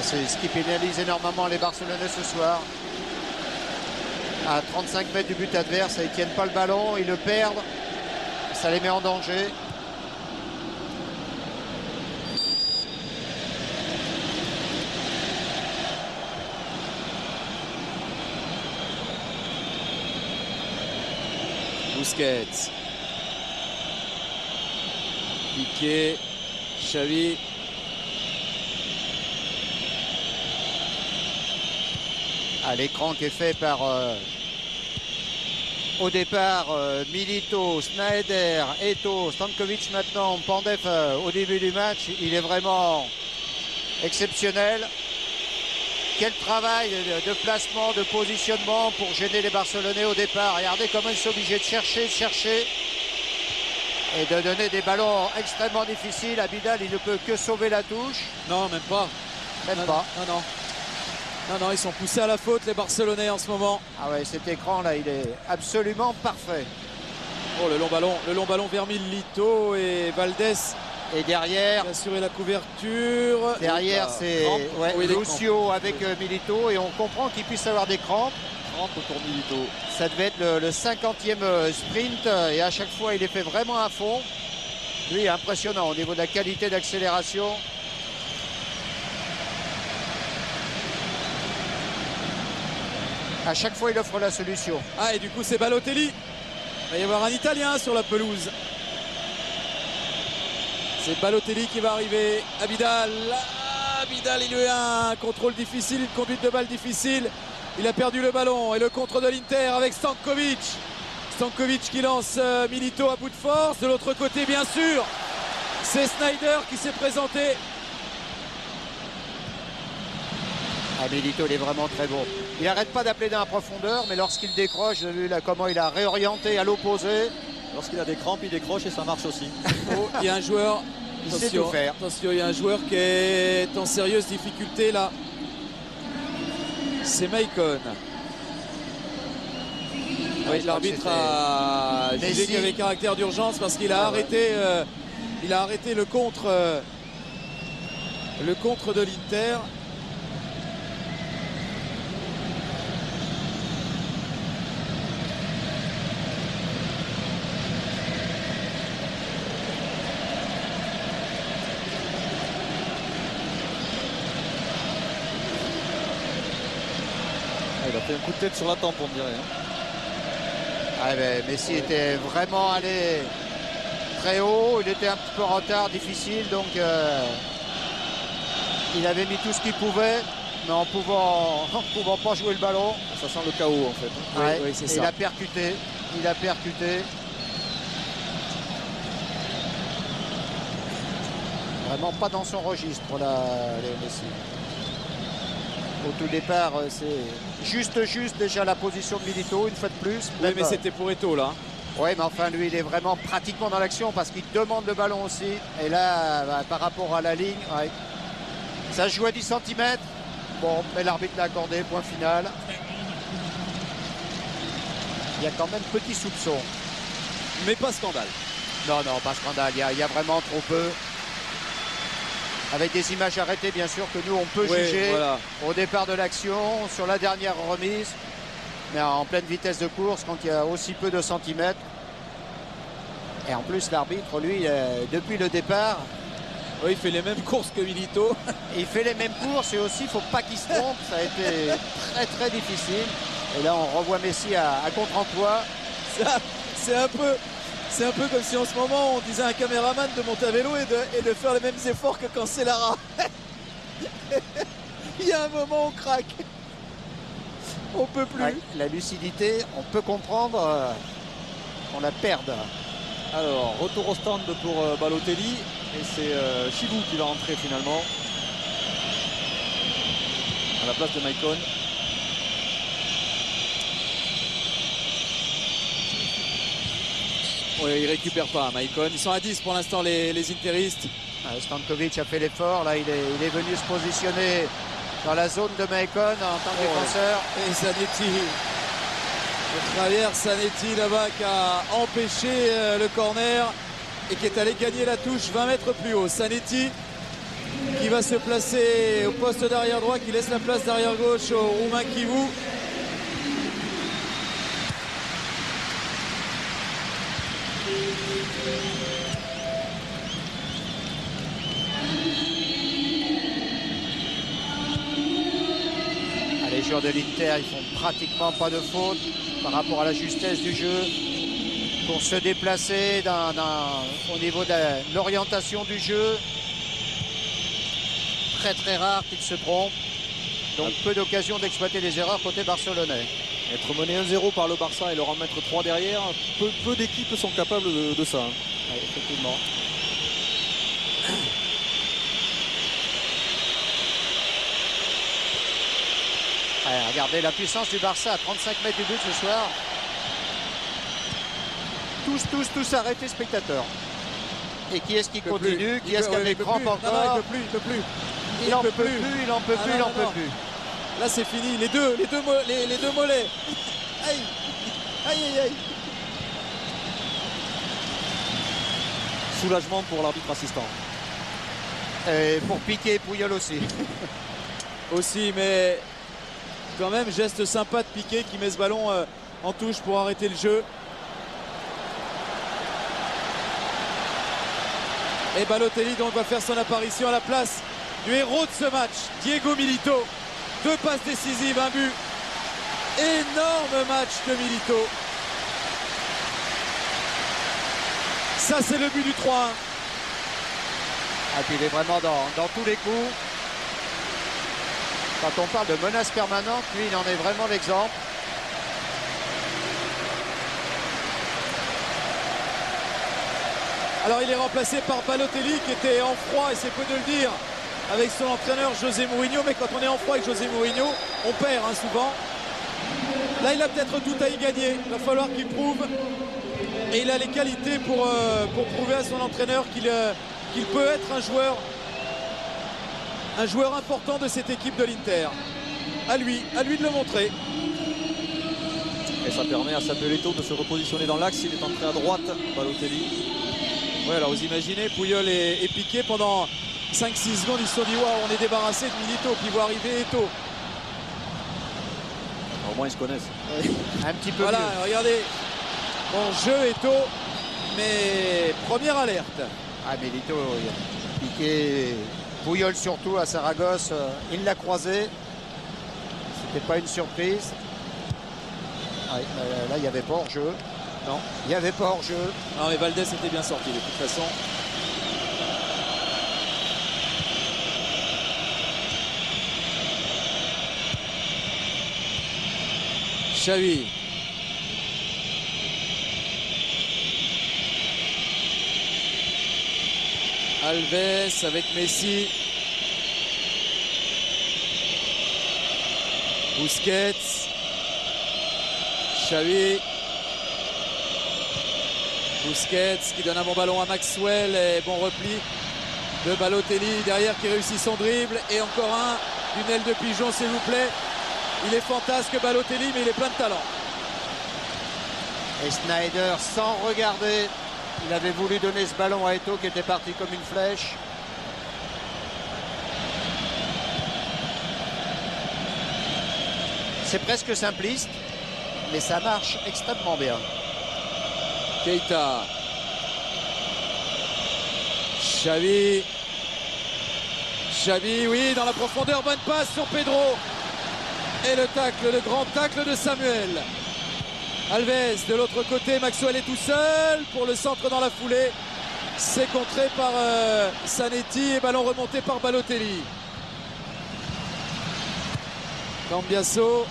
C'est ce qui pénalise énormément les Barcelonais ce soir. À 35 mètres du but adverse, ils ne tiennent pas le ballon, ils le perdent. Ça les met en danger. Busquets. Piqué. Xavi. À l'écran qui est fait par au départ Milito, Sneijder, Eto'o, Stankovic maintenant, Pandev au début du match. Il est vraiment exceptionnel. Quel travail de placement, de positionnement pour gêner les Barcelonais au départ. Regardez comment ils sont obligés de chercher et de donner des ballons extrêmement difficiles. Abidal, il ne peut que sauver la touche. Non, même pas. Même pas. Non, ils sont poussés à la faute les Barcelonais en ce moment. Ah ouais, cet écran là, il est absolument parfait. Oh, le long ballon vers Milito et Valdés Et derrière, qui a assuré la couverture. derrière c'est ouais, Oui, des Lucio avec Milito et on comprend qu'il puisse avoir des crampes. Crampes pour Milito. Ça devait être le 50e sprint et à chaque fois il est fait vraiment à fond. Lui, impressionnant au niveau de la qualité d'accélération. À chaque fois, il offre la solution. Ah, et du coup, c'est Balotelli. Il va y avoir un Italien sur la pelouse. C'est Balotelli qui va arriver. Abidal. Abidal, il a eu un contrôle difficile, une conduite de balle difficile. Il a perdu le ballon. Et le contre de l'Inter avec Stankovic. Stankovic qui lance Milito à bout de force. De l'autre côté, bien sûr, c'est Sneijder qui s'est présenté. Ah, Milito, il est vraiment très bon. Il n'arrête pas d'appeler dans la profondeur, mais lorsqu'il décroche, vu là, comment il a réorienté à l'opposé. Lorsqu'il a des crampes, il décroche et ça marche aussi. Oh, il y a un joueur. Il sait tout faire. Attention, il y a un joueur qui est en sérieuse difficulté là. C'est Maicon. Oui, l'arbitre a jugé Messi. qu'il y avait caractère d'urgence parce qu'il a arrêté, le contre de l'Inter. Il a fait un coup de tête sur la tempe, on dirait. Ah, ben, Messi était vraiment allé très haut. Il était un petit peu en retard, difficile. Donc, il avait mis tout ce qu'il pouvait, mais en pouvant pas jouer le ballon. Ça sent le chaos en fait. Ouais, oui, c'est et ça. il a percuté. Vraiment pas dans son registre, Léo Messi. Au tout départ, c'est juste déjà la position de Milito, une fois de plus. Oui, mais c'était pour Eto'o là. Oui, mais enfin, lui, il est vraiment pratiquement dans l'action parce qu'il demande le ballon aussi. Et là, par rapport à la ligne, ouais. Ça se joue à 10 cm. Bon, mais l'arbitre l'a accordé, point final. Il y a quand même petit soupçon. Mais pas scandale. Non, pas scandale. Il y a vraiment trop peu. Avec des images arrêtées, bien sûr, que nous, on peut juger au départ de l'action, sur la dernière remise. Mais en pleine vitesse de course, quand il y a aussi peu de centimètres. Et en plus, l'arbitre, lui, depuis le départ, Oui, il fait les mêmes courses que Milito. il fait les mêmes courses et aussi, il ne faut pas qu'il se trompe. Ça a été très, très difficile. Et là, on revoit Messi à contre-emploi. C'est un peu comme si en ce moment on disait à un caméraman de monter à vélo et de faire les mêmes efforts que Cancellara. Il y a un moment on craque. On peut plus. Ouais, la lucidité, on peut comprendre qu'on la perde. Alors, retour au stand pour Balotelli. Et c'est Chibou qui va entrer finalement. À la place de Maicon. Oui, il récupère pas Maicon. Ils sont à 10 pour l'instant les interistes. Stankovic a fait l'effort. Là, il est venu se positionner dans la zone de Maicon en tant que défenseur. Et Zanetti. Le travers Zanetti là-bas qui a empêché le corner et qui est allé gagner la touche 20 mètres plus haut. Zanetti qui va se placer au poste d'arrière droit, qui laisse la place d'arrière gauche au Roumain Kivou. Les joueurs de l'Inter, ils font pratiquement pas de faute par rapport à la justesse du jeu. Pour se déplacer au niveau de l'orientation du jeu, très très rare qu'ils se trompent. Donc peu d'occasions d'exploiter les erreurs côté barcelonais. Être mené 1-0 par le Barça et leur en mettre 3 derrière, peu d'équipes sont capables de ça. Oui, effectivement. Allez, regardez la puissance du Barça à 35 mètres du but ce soir. Tous arrêtés, spectateurs. Et qui est-ce qui continue? Qui est-ce qui a des crampes encore? Non, il peut plus. Il en peut plus, il en peut plus, il en peut plus. Là c'est fini, les deux mollets. Aïe, aïe, aïe. Soulagement pour l'arbitre assistant. Et pour Piqué et Puyol aussi. Aussi, mais quand même geste sympa de Piqué qui met ce ballon en touche pour arrêter le jeu. Et Balotelli donc va faire son apparition à la place du héros de ce match, Diego Milito. 2 passes décisives, un but. Énorme match de Milito. Ça c'est le but du 3-1. Et puis il est vraiment dans tous les coups. Quand on parle de menace permanente, lui il en est vraiment l'exemple. Alors il est remplacé par Balotelli qui était en froid, et c'est peu de le dire, avec son entraîneur José Mourinho. Mais quand on est en froid avec José Mourinho, on perd souvent. Là il a peut-être tout à y gagner. Il va falloir qu'il prouve. Et il a les qualités pour prouver à son entraîneur qu'il peut être un joueur important de cette équipe de l'Inter. À lui de le montrer. Et ça permet à Samuel Eto'o de se repositionner dans l'axe. Il est entré à droite, Balotelli. Ouais, alors vous imaginez, Puyol et Piqué pendant 5-6 secondes, ils se sont dit waouh, on est débarrassé de Milito, puis voit arriver Eto'o. Au moins ils se connaissent. Un petit peu Voilà, mieux. regardez. Bon jeu Eto'o, mais première alerte. Ah, Milito, Piqué, Puyol surtout à Saragosse, il l'a croisé. C'était pas une surprise. Ouais, là, il n'y avait pas hors-jeu. Non, il n'y avait pas hors-jeu. non, mais Valdés était bien sorti de toute façon. Xavi. Alves avec Messi. Busquets. Xavi. Busquets qui donne un bon ballon à Maxwell et bon repli de Balotelli derrière qui réussit son dribble et encore un d'une aile de pigeon s'il vous plaît. Il est fantasque Balotelli mais il est plein de talent. Et Sneijder sans regarder, il avait voulu donner ce ballon à Eto'o qui était parti comme une flèche. C'est presque simpliste, mais ça marche extrêmement bien. Keita. Xavi. Xavi, oui, dans la profondeur, bonne passe sur Pedro. Et le tacle, le grand tacle de Samuel. Alves de l'autre côté, Maxwell est tout seul pour le centre dans la foulée. C'est contré par Zanetti et ballon remonté par Balotelli. Cambiasso.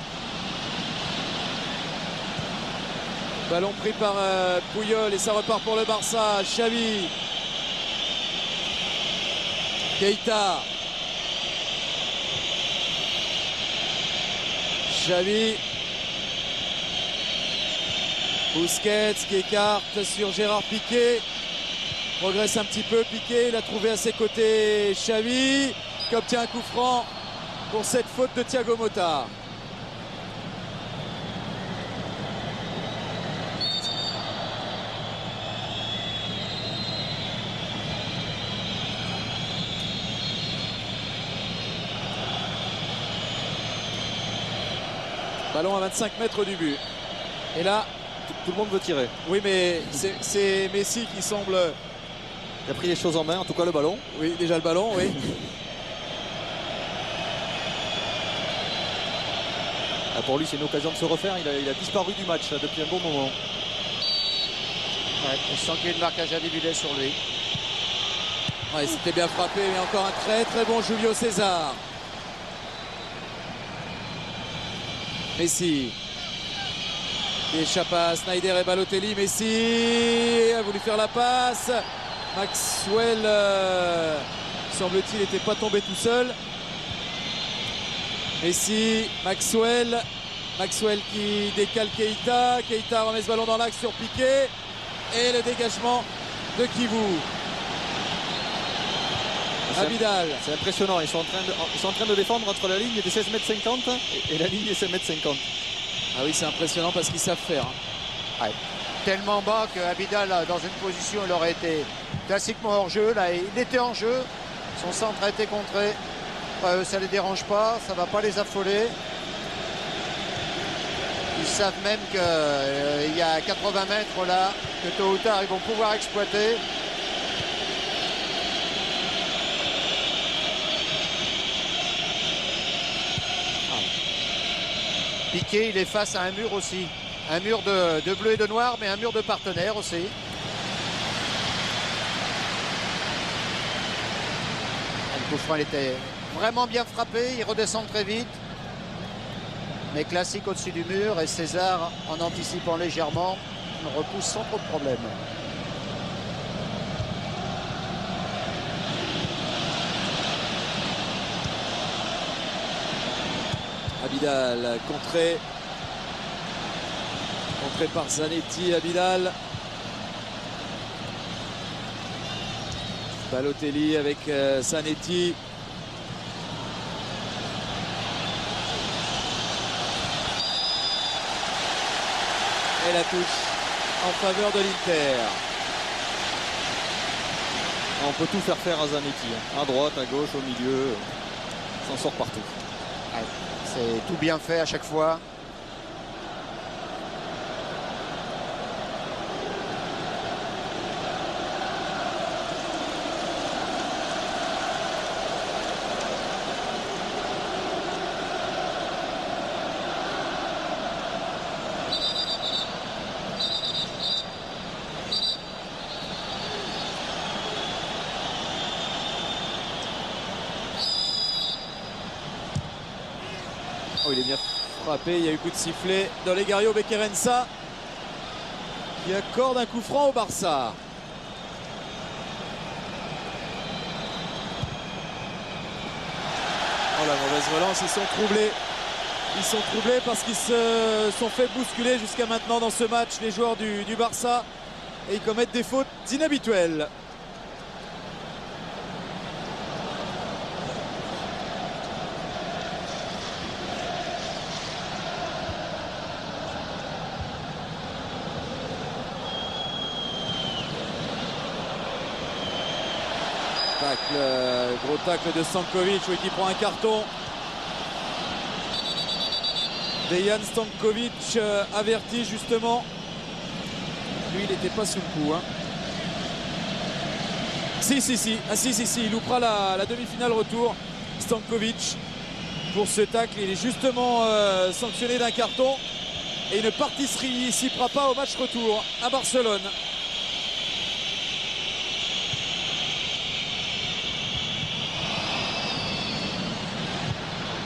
Ballon pris par Puyol et ça repart pour le Barça. Xavi. Keita. Xavi. Busquets qui écarte sur Gérard Piqué. Progresse un petit peu Piqué. Il a trouvé à ses côtés Xavi qui obtient un coup franc pour cette faute de Thiago Motta. Ballon à 25 mètres du but. Et là, tout le monde veut tirer. Oui, mais c'est Messi qui semble... Il a pris les choses en main, en tout cas le ballon. Oui, déjà le ballon, oui. Pour lui, c'est une occasion de se refaire. Il a disparu du match depuis un bon moment. Ouais, on sent qu'il y a une marquage individuel sur lui. Ouais, c'était bien frappé, mais encore un très très bon Julio César. Messi. Il échappe à Sneijder et Balotelli. Messi a voulu faire la passe. Maxwell, semble-t-il, n'était pas tombé tout seul. Messi, Maxwell qui décale Keita. Keita remet ce ballon dans l'axe sur Piqué. Et le dégagement de Kivou. Abidal. C'est impressionnant, ils sont en train de défendre entre la ligne des 16,50 m et la ligne des 5,50 m. Ah oui, c'est impressionnant parce qu'ils savent faire. Ouais. Tellement bas que Abidal, dans une position, il aurait été classiquement hors jeu. Là, il était en jeu. Son centre a été contré. Enfin, ça ne les dérange pas, ça ne va pas les affoler. Ils savent même qu'il y a 80 mètres là, que tôt ou tard ils vont pouvoir exploiter. Piqué, il est face à un mur aussi. Un mur de bleu et de noir, mais un mur de partenaires aussi. Le coup franc, il était vraiment bien frappé. Il redescend très vite. Mais classique au-dessus du mur. Et César, en anticipant légèrement, repousse sans trop de problème. Abidal contré par Zanetti. Abidal, Balotelli avec Zanetti. Et la touche en faveur de l'Inter. On peut tout faire à Zanetti, à droite, à gauche, au milieu, s'en sort partout. Ouais, c'est tout bien fait à chaque fois. Oh, il est bien frappé, il y a eu coup de sifflet d'Olegario Bequerensa qui accorde un coup franc au Barça. Oh, la mauvaise relance, ils sont troublés. Ils sont troublés parce qu'ils se sont fait bousculer jusqu'à maintenant dans ce match, les joueurs du Barça, et ils commettent des fautes inhabituelles. Gros tacle de Stankovic, oui, qui prend un carton. Dejan Stankovic averti justement. Lui, il n'était pas sous le coup. Si. Ah, si. Il loupera la demi-finale retour. Stankovic pour ce tacle. Il est justement sanctionné d'un carton. Et il ne participera pas au match retour à Barcelone.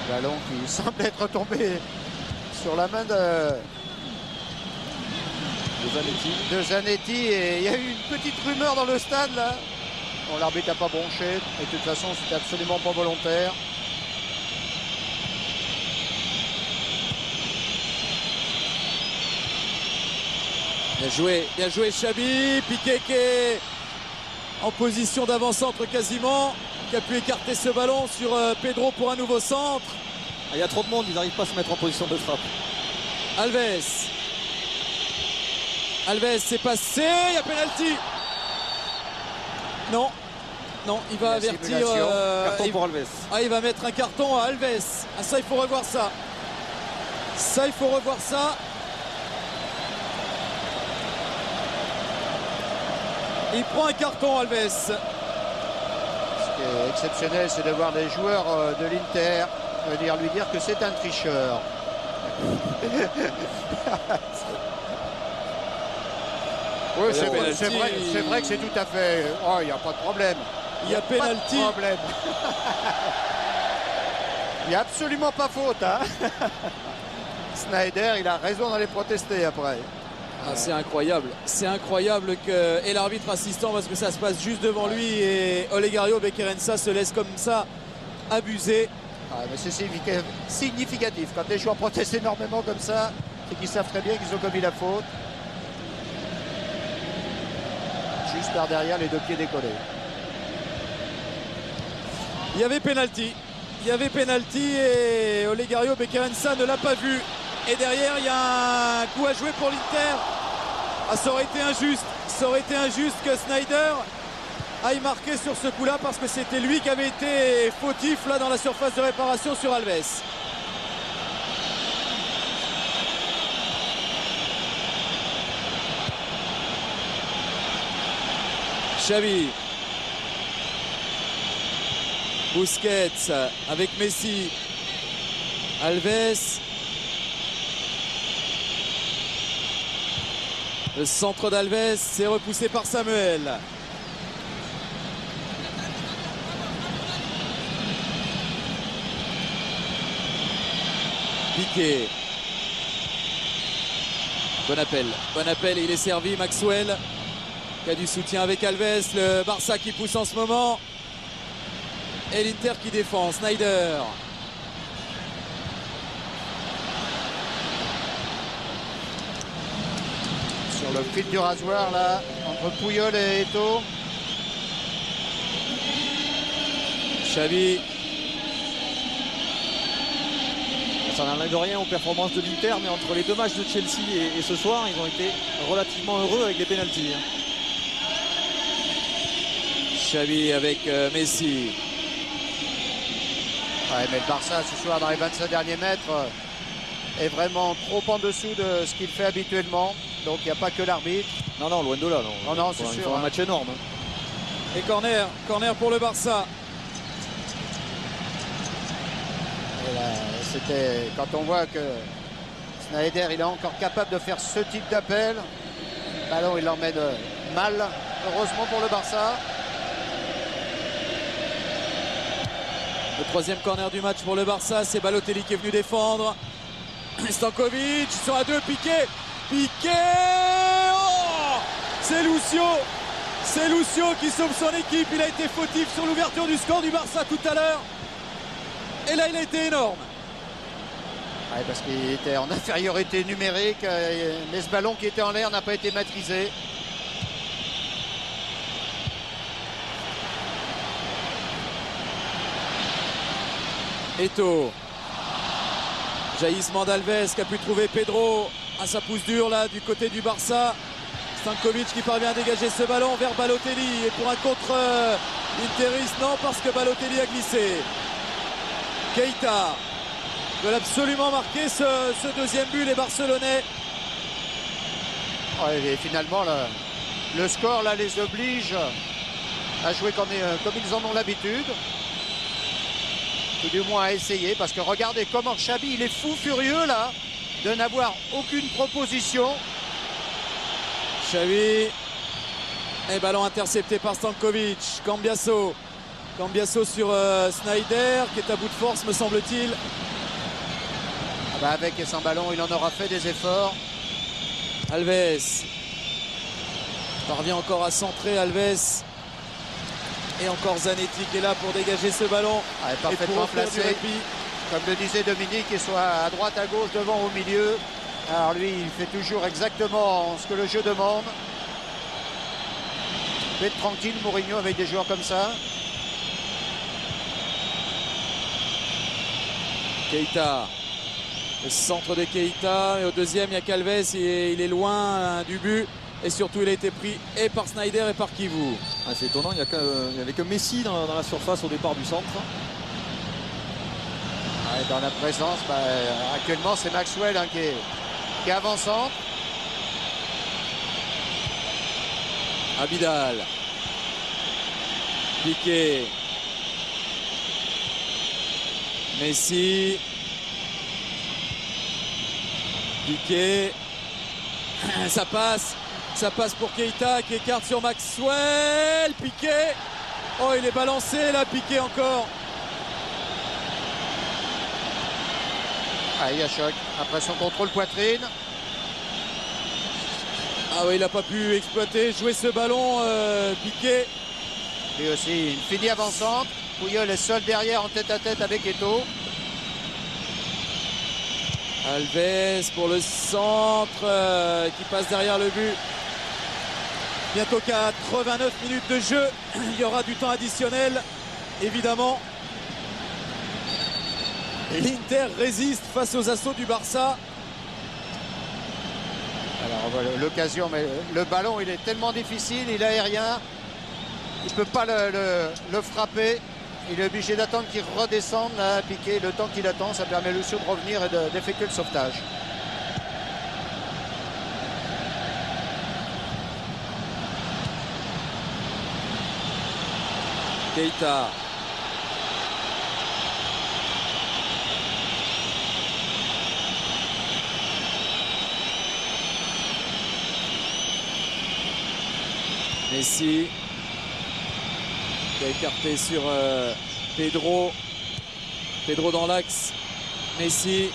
Ballon qui semble être tombé sur la main de Zanetti. Et il y a eu une petite rumeur dans le stade là. Bon, l'arbitre n'a pas bronché. Et de toute façon, c'était absolument pas volontaire. Bien joué Xabi. Piqué qui est en position d'avant-centre quasiment, qui a pu écarter ce ballon sur Pedro pour un nouveau centre. Il y a trop de monde, ils n'arrivent pas à se mettre en position de frappe. Alves c'est passé, il y a pénalty. Non, il va avertir. Carton pour Alves. Il va mettre un carton à Alves. Ah, ça, il faut revoir ça. Il prend un carton, Alves. Ce qui est exceptionnel, c'est de voir les joueurs de l'Inter lui dire que c'est un tricheur. Oui, c'est vrai que c'est tout à fait. Oh, il n'y a pas de problème. Il y a pénalty. Il n'y a absolument pas faute. Hein. Sneijder, il a raison d'aller protester après. C'est incroyable que. Et l'arbitre assistant, parce que ça se passe juste devant lui, et Olegario Bequerensa se laisse comme ça abuser. Mais c'est significatif. Quand les joueurs protestent énormément comme ça, c'est qu'ils savent très bien qu'ils ont commis la faute. Juste par derrière, les deux pieds décollés. Il y avait pénalty et Olegario Bequerensa ne l'a pas vu. Et derrière, il y a un coup à jouer pour l'Inter. Ça aurait été injuste que Sneijder aille marquer sur ce coup-là, parce que c'était lui qui avait été fautif là dans la surface de réparation sur Alves. Xavi. Busquets avec Messi. Alves. Le centre d'Alves, c'est repoussé par Samuel. Piqué. Bon appel, il est servi. Maxwell qui a du soutien avec Alves. Le Barça qui pousse en ce moment. Et l'Inter qui défend. Sneijder. Sur le fil du rasoir là, entre Puyol et Eto'o. Xavi. Ça n'enlève rien aux performances de l'Inter, mais entre les deux matchs de Chelsea et ce soir, ils ont été relativement heureux avec les pénaltys. Xavi avec Messi. Ouais, mais le Barça ce soir dans les 25 derniers mètres est vraiment trop en dessous de ce qu'il fait habituellement. Donc il n'y a pas que l'arbitre. Non, loin de là. Non, c'est sûr. C'est un match énorme. Et corner pour le Barça. Et là, c'était quand on voit que Sneijder il est encore capable de faire ce type d'appel. Ballon il l'emmène mal, heureusement pour le Barça. Le troisième corner du match pour le Barça, c'est Balotelli qui est venu défendre. Stankovic, ils sont à deux, Piqué. Oh, c'est Lucio qui sauve son équipe. Il a été fautif sur l'ouverture du score du Barça tout à l'heure. Et là, il a été énorme. Ouais, parce qu'il était en infériorité numérique, mais ce ballon qui était en l'air n'a pas été maîtrisé. Eto'o. Jaillissement d'Alves qui a pu trouver Pedro à sa pousse dure là du côté du Barça. Stankovic qui parvient à dégager ce ballon vers Balotelli. Et pour un contre interiste, non, parce que Balotelli a glissé. Keita veulent absolument marquer ce deuxième but, les Barcelonais. Ouais, et finalement, le score là les oblige à jouer comme ils en ont l'habitude. Ou du moins à essayer, parce que regardez comment Xabi, il est fou furieux là, de n'avoir aucune proposition. Xavi. Et ballon intercepté par Stankovic. Cambiasso sur Sneijder qui est à bout de force, me semble-t-il. Ah bah avec et sans ballon, il en aura fait des efforts. Alves parvient encore à centrer. Alves. Et encore Zanetti qui est là pour dégager ce ballon. Ah, parfaitement placé. Comme le disait Dominique, qu'il soit à droite, à gauche, devant, au milieu. Alors lui, il fait toujours exactement ce que le jeu demande. Il peut être tranquille, Mourinho, avec des joueurs comme ça. Keita. Le centre de Keita. Et au deuxième, il y a Calves. Il est loin du but. Et surtout, il a été pris et par Sneijder et par Kivu. Ah, c'est étonnant, il n'y avait que Messi dans la surface au départ du centre. Ouais, dans la présence, actuellement, c'est Maxwell hein, qui est avançant. Abidal. Piqué. Messi. Piqué. Ça passe. Ça passe pour Keita qui écarte sur Maxwell. Piqué. Oh, il est balancé là, Piqué encore. Ah, il y a choc. Après son contrôle poitrine. Ah oui, il n'a pas pu exploiter, jouer ce ballon, Piqué. Lui aussi, une finie avançante. Puyol est seul derrière en tête-à-tête avec Eto'o. Alves pour le centre qui passe derrière le but. Bientôt 89 minutes de jeu. Il y aura du temps additionnel, évidemment. L'Inter résiste face aux assauts du Barça. Alors voilà l'occasion, mais le ballon il est tellement difficile, il est aérien. Il ne peut pas le frapper. Il est obligé d'attendre qu'il redescende là, Piqué. Le temps qu'il attend, ça permet à Lucio de revenir et d'effectuer le sauvetage. Keita. Messi qui a écarté sur Pedro. Pedro dans l'axe. Messi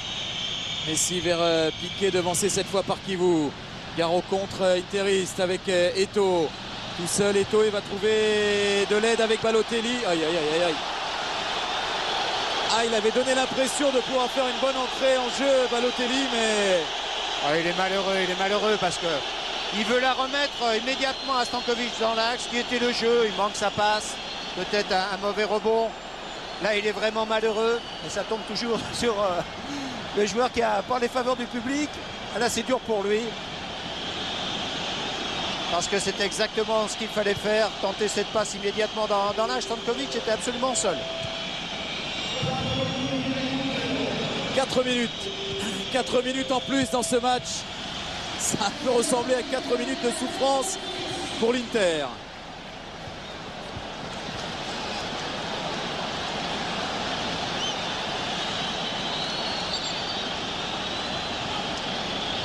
vers Piqué, devancé cette fois par Kivu. Garo contre interiste avec Eto'o. Tout seul Eto'o, il va trouver de l'aide avec Balotelli. Aïe aïe aïe aïe. Ah, il avait donné l'impression de pouvoir faire une bonne entrée en jeu, Balotelli, mais... Ah, il est malheureux parce que il veut la remettre immédiatement à Stankovic dans l'axe, qui était le jeu. Il manque sa passe, peut-être un mauvais rebond. Là, il est vraiment malheureux. Et ça tombe toujours sur le joueur qui a pas les faveurs du public. Là, c'est dur pour lui. Parce que c'était exactement ce qu'il fallait faire. Tenter cette passe immédiatement dans l'axe. Stankovic était absolument seul. 4 minutes. 4 minutes en plus dans ce match. Ça peut ressembler à 4 minutes de souffrance pour l'Inter.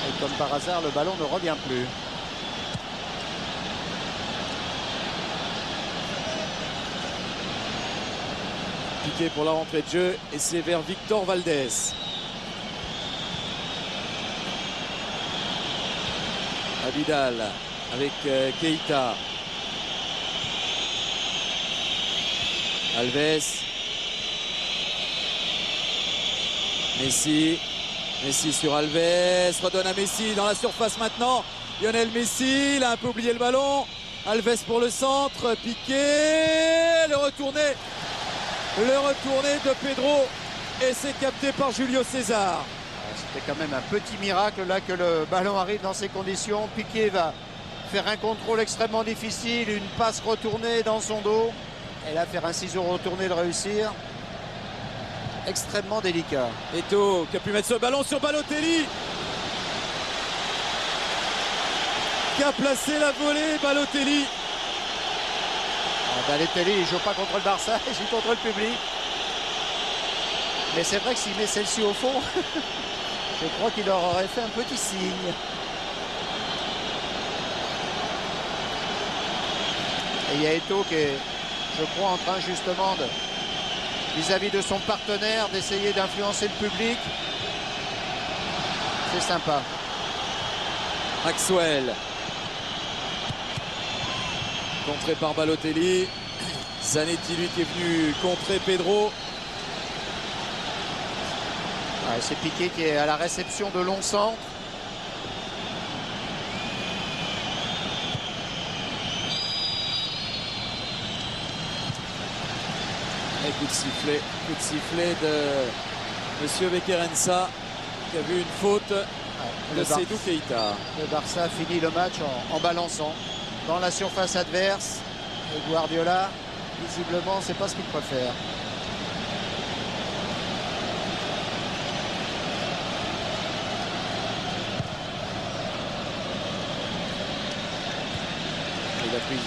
Et comme par hasard, le ballon ne revient plus. Piqué pour la rentrée de jeu et c'est vers Victor Valdés. Abidal avec Keita. Alves. Messi sur Alves. Redonne à Messi dans la surface maintenant. Lionel Messi, il a un peu oublié le ballon. Alves pour le centre. Piqué. Le retourné de Pedro. Et c'est capté par Julio César. C'est quand même un petit miracle là que le ballon arrive dans ces conditions. Piqué va faire un contrôle extrêmement difficile, une passe retournée dans son dos. Et là, faire un ciseau retourné de réussir. Extrêmement délicat. Eto'o qui a pu mettre ce ballon sur Balotelli. Qui a placé la volée, Balotelli. Balotelli, il ne joue pas contre le Barça, il joue contre le public. Mais c'est vrai que s'il met celle-ci au fond, je crois qu'il leur aurait fait un petit signe. Et il y a Eto'o qui est, je crois, en train justement de, vis-à-vis de son partenaire, d'essayer d'influencer le public. C'est sympa. Maxwell. Contré par Balotelli. Zanetti, lui, qui est venu contrer Pedro. Ouais, c'est Piqué qui est à la réception de long centre. Et coup de sifflet de Monsieur Bekerensa qui a vu une faute de Seydou Keita. Le Barça finit le match en balançant dans la surface adverse. Et Guardiola, visiblement, c'est pas ce qu'il préfère.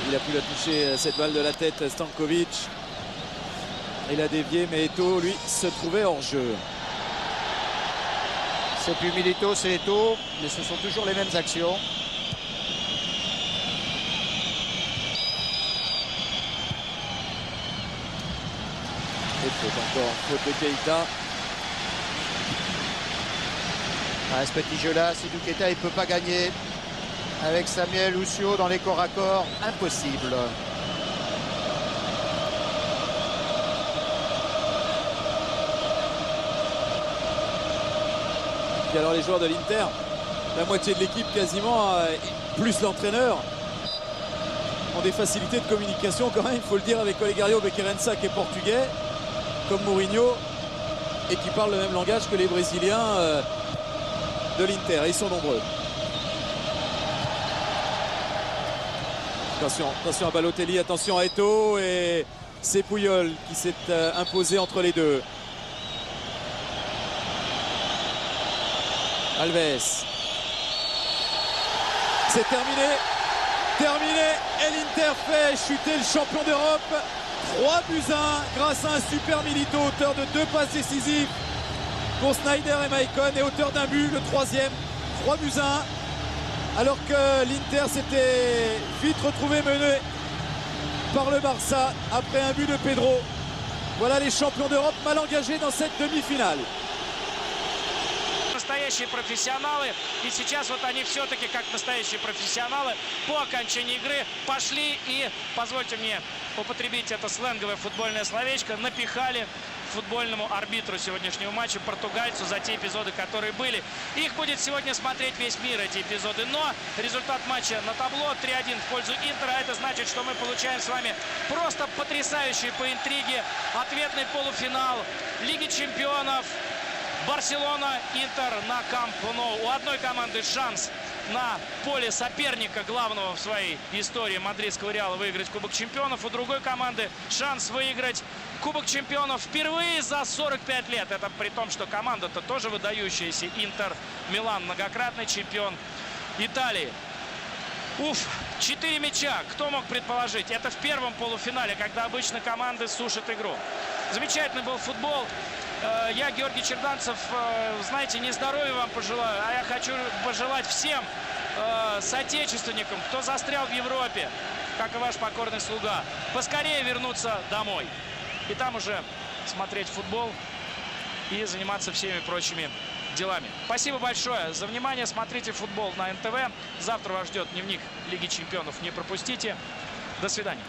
Il a pu la toucher, cette balle de la tête, Stankovic. Il a dévié, mais Eto'o, lui, se trouvait hors jeu. C'est plus Milito, c'est Eto'o, mais ce sont toujours les mêmes actions. Et faute encore, faute de Keita. Ce petit jeu-là, Seydou Keita, il ne peut pas gagner. Avec Samuel Lucio dans les corps à corps, impossible. Et alors les joueurs de l'Inter, la moitié de l'équipe quasiment, plus l'entraîneur, ont des facilités de communication quand même, il faut le dire, avec Olegario Bekerensa qui est portugais, comme Mourinho, et qui parle le même langage que les Brésiliens de l'Inter. Ils sont nombreux. Attention à Balotelli, attention à Eto'o, et c'est Puyol qui s'est imposé entre les deux. Alves. C'est terminé. Et l'Inter fait chuter le champion d'Europe. 3-1 grâce à un super Milito, auteur de 2 passes décisives pour Sneijder et Maicon, et auteur d'un but, le 3e. 3-1. Alors que l'Inter s'était vite retrouvé mené par le Barça après un but de Pedro. Voilà les champions d'Europe mal engagés dans cette demi-finale. Настоящие профессионалы, и сейчас вот они все-таки как настоящие профессионалы по окончании игры пошли и, позвольте мне употребить это сленговое футбольное словечко, напихали футбольному арбитру сегодняшнего матча, португальцу, за те эпизоды, которые были. Их будет сегодня смотреть весь мир, эти эпизоды, но результат матча на табло 3-1 в пользу Интера. Это значит, что мы получаем с вами просто потрясающий по интриге ответный полуфинал Лиги чемпионов. Барселона, Интер на Камп Nou. У одной команды шанс на поле соперника главного в своей истории мадридского Реала выиграть Кубок чемпионов. У другой команды шанс выиграть Кубок чемпионов впервые за 45 лет. Это при том, что команда-то тоже выдающаяся. Интер Милан, многократный чемпион Италии. 4 мяча. Кто мог предположить? Это в первом полуфинале, когда обычно команды сушат игру. Замечательный был футбол. Я, Георгий Черданцев, знаете, не здоровья вам пожелаю, а я хочу пожелать всем соотечественникам, кто застрял в Европе, как и ваш покорный слуга, поскорее вернуться домой. И там уже смотреть футбол и заниматься всеми прочими делами. Спасибо большое за внимание. Смотрите футбол на НТВ. Завтра вас ждет дневник Лиги чемпионов. Не пропустите. До свидания.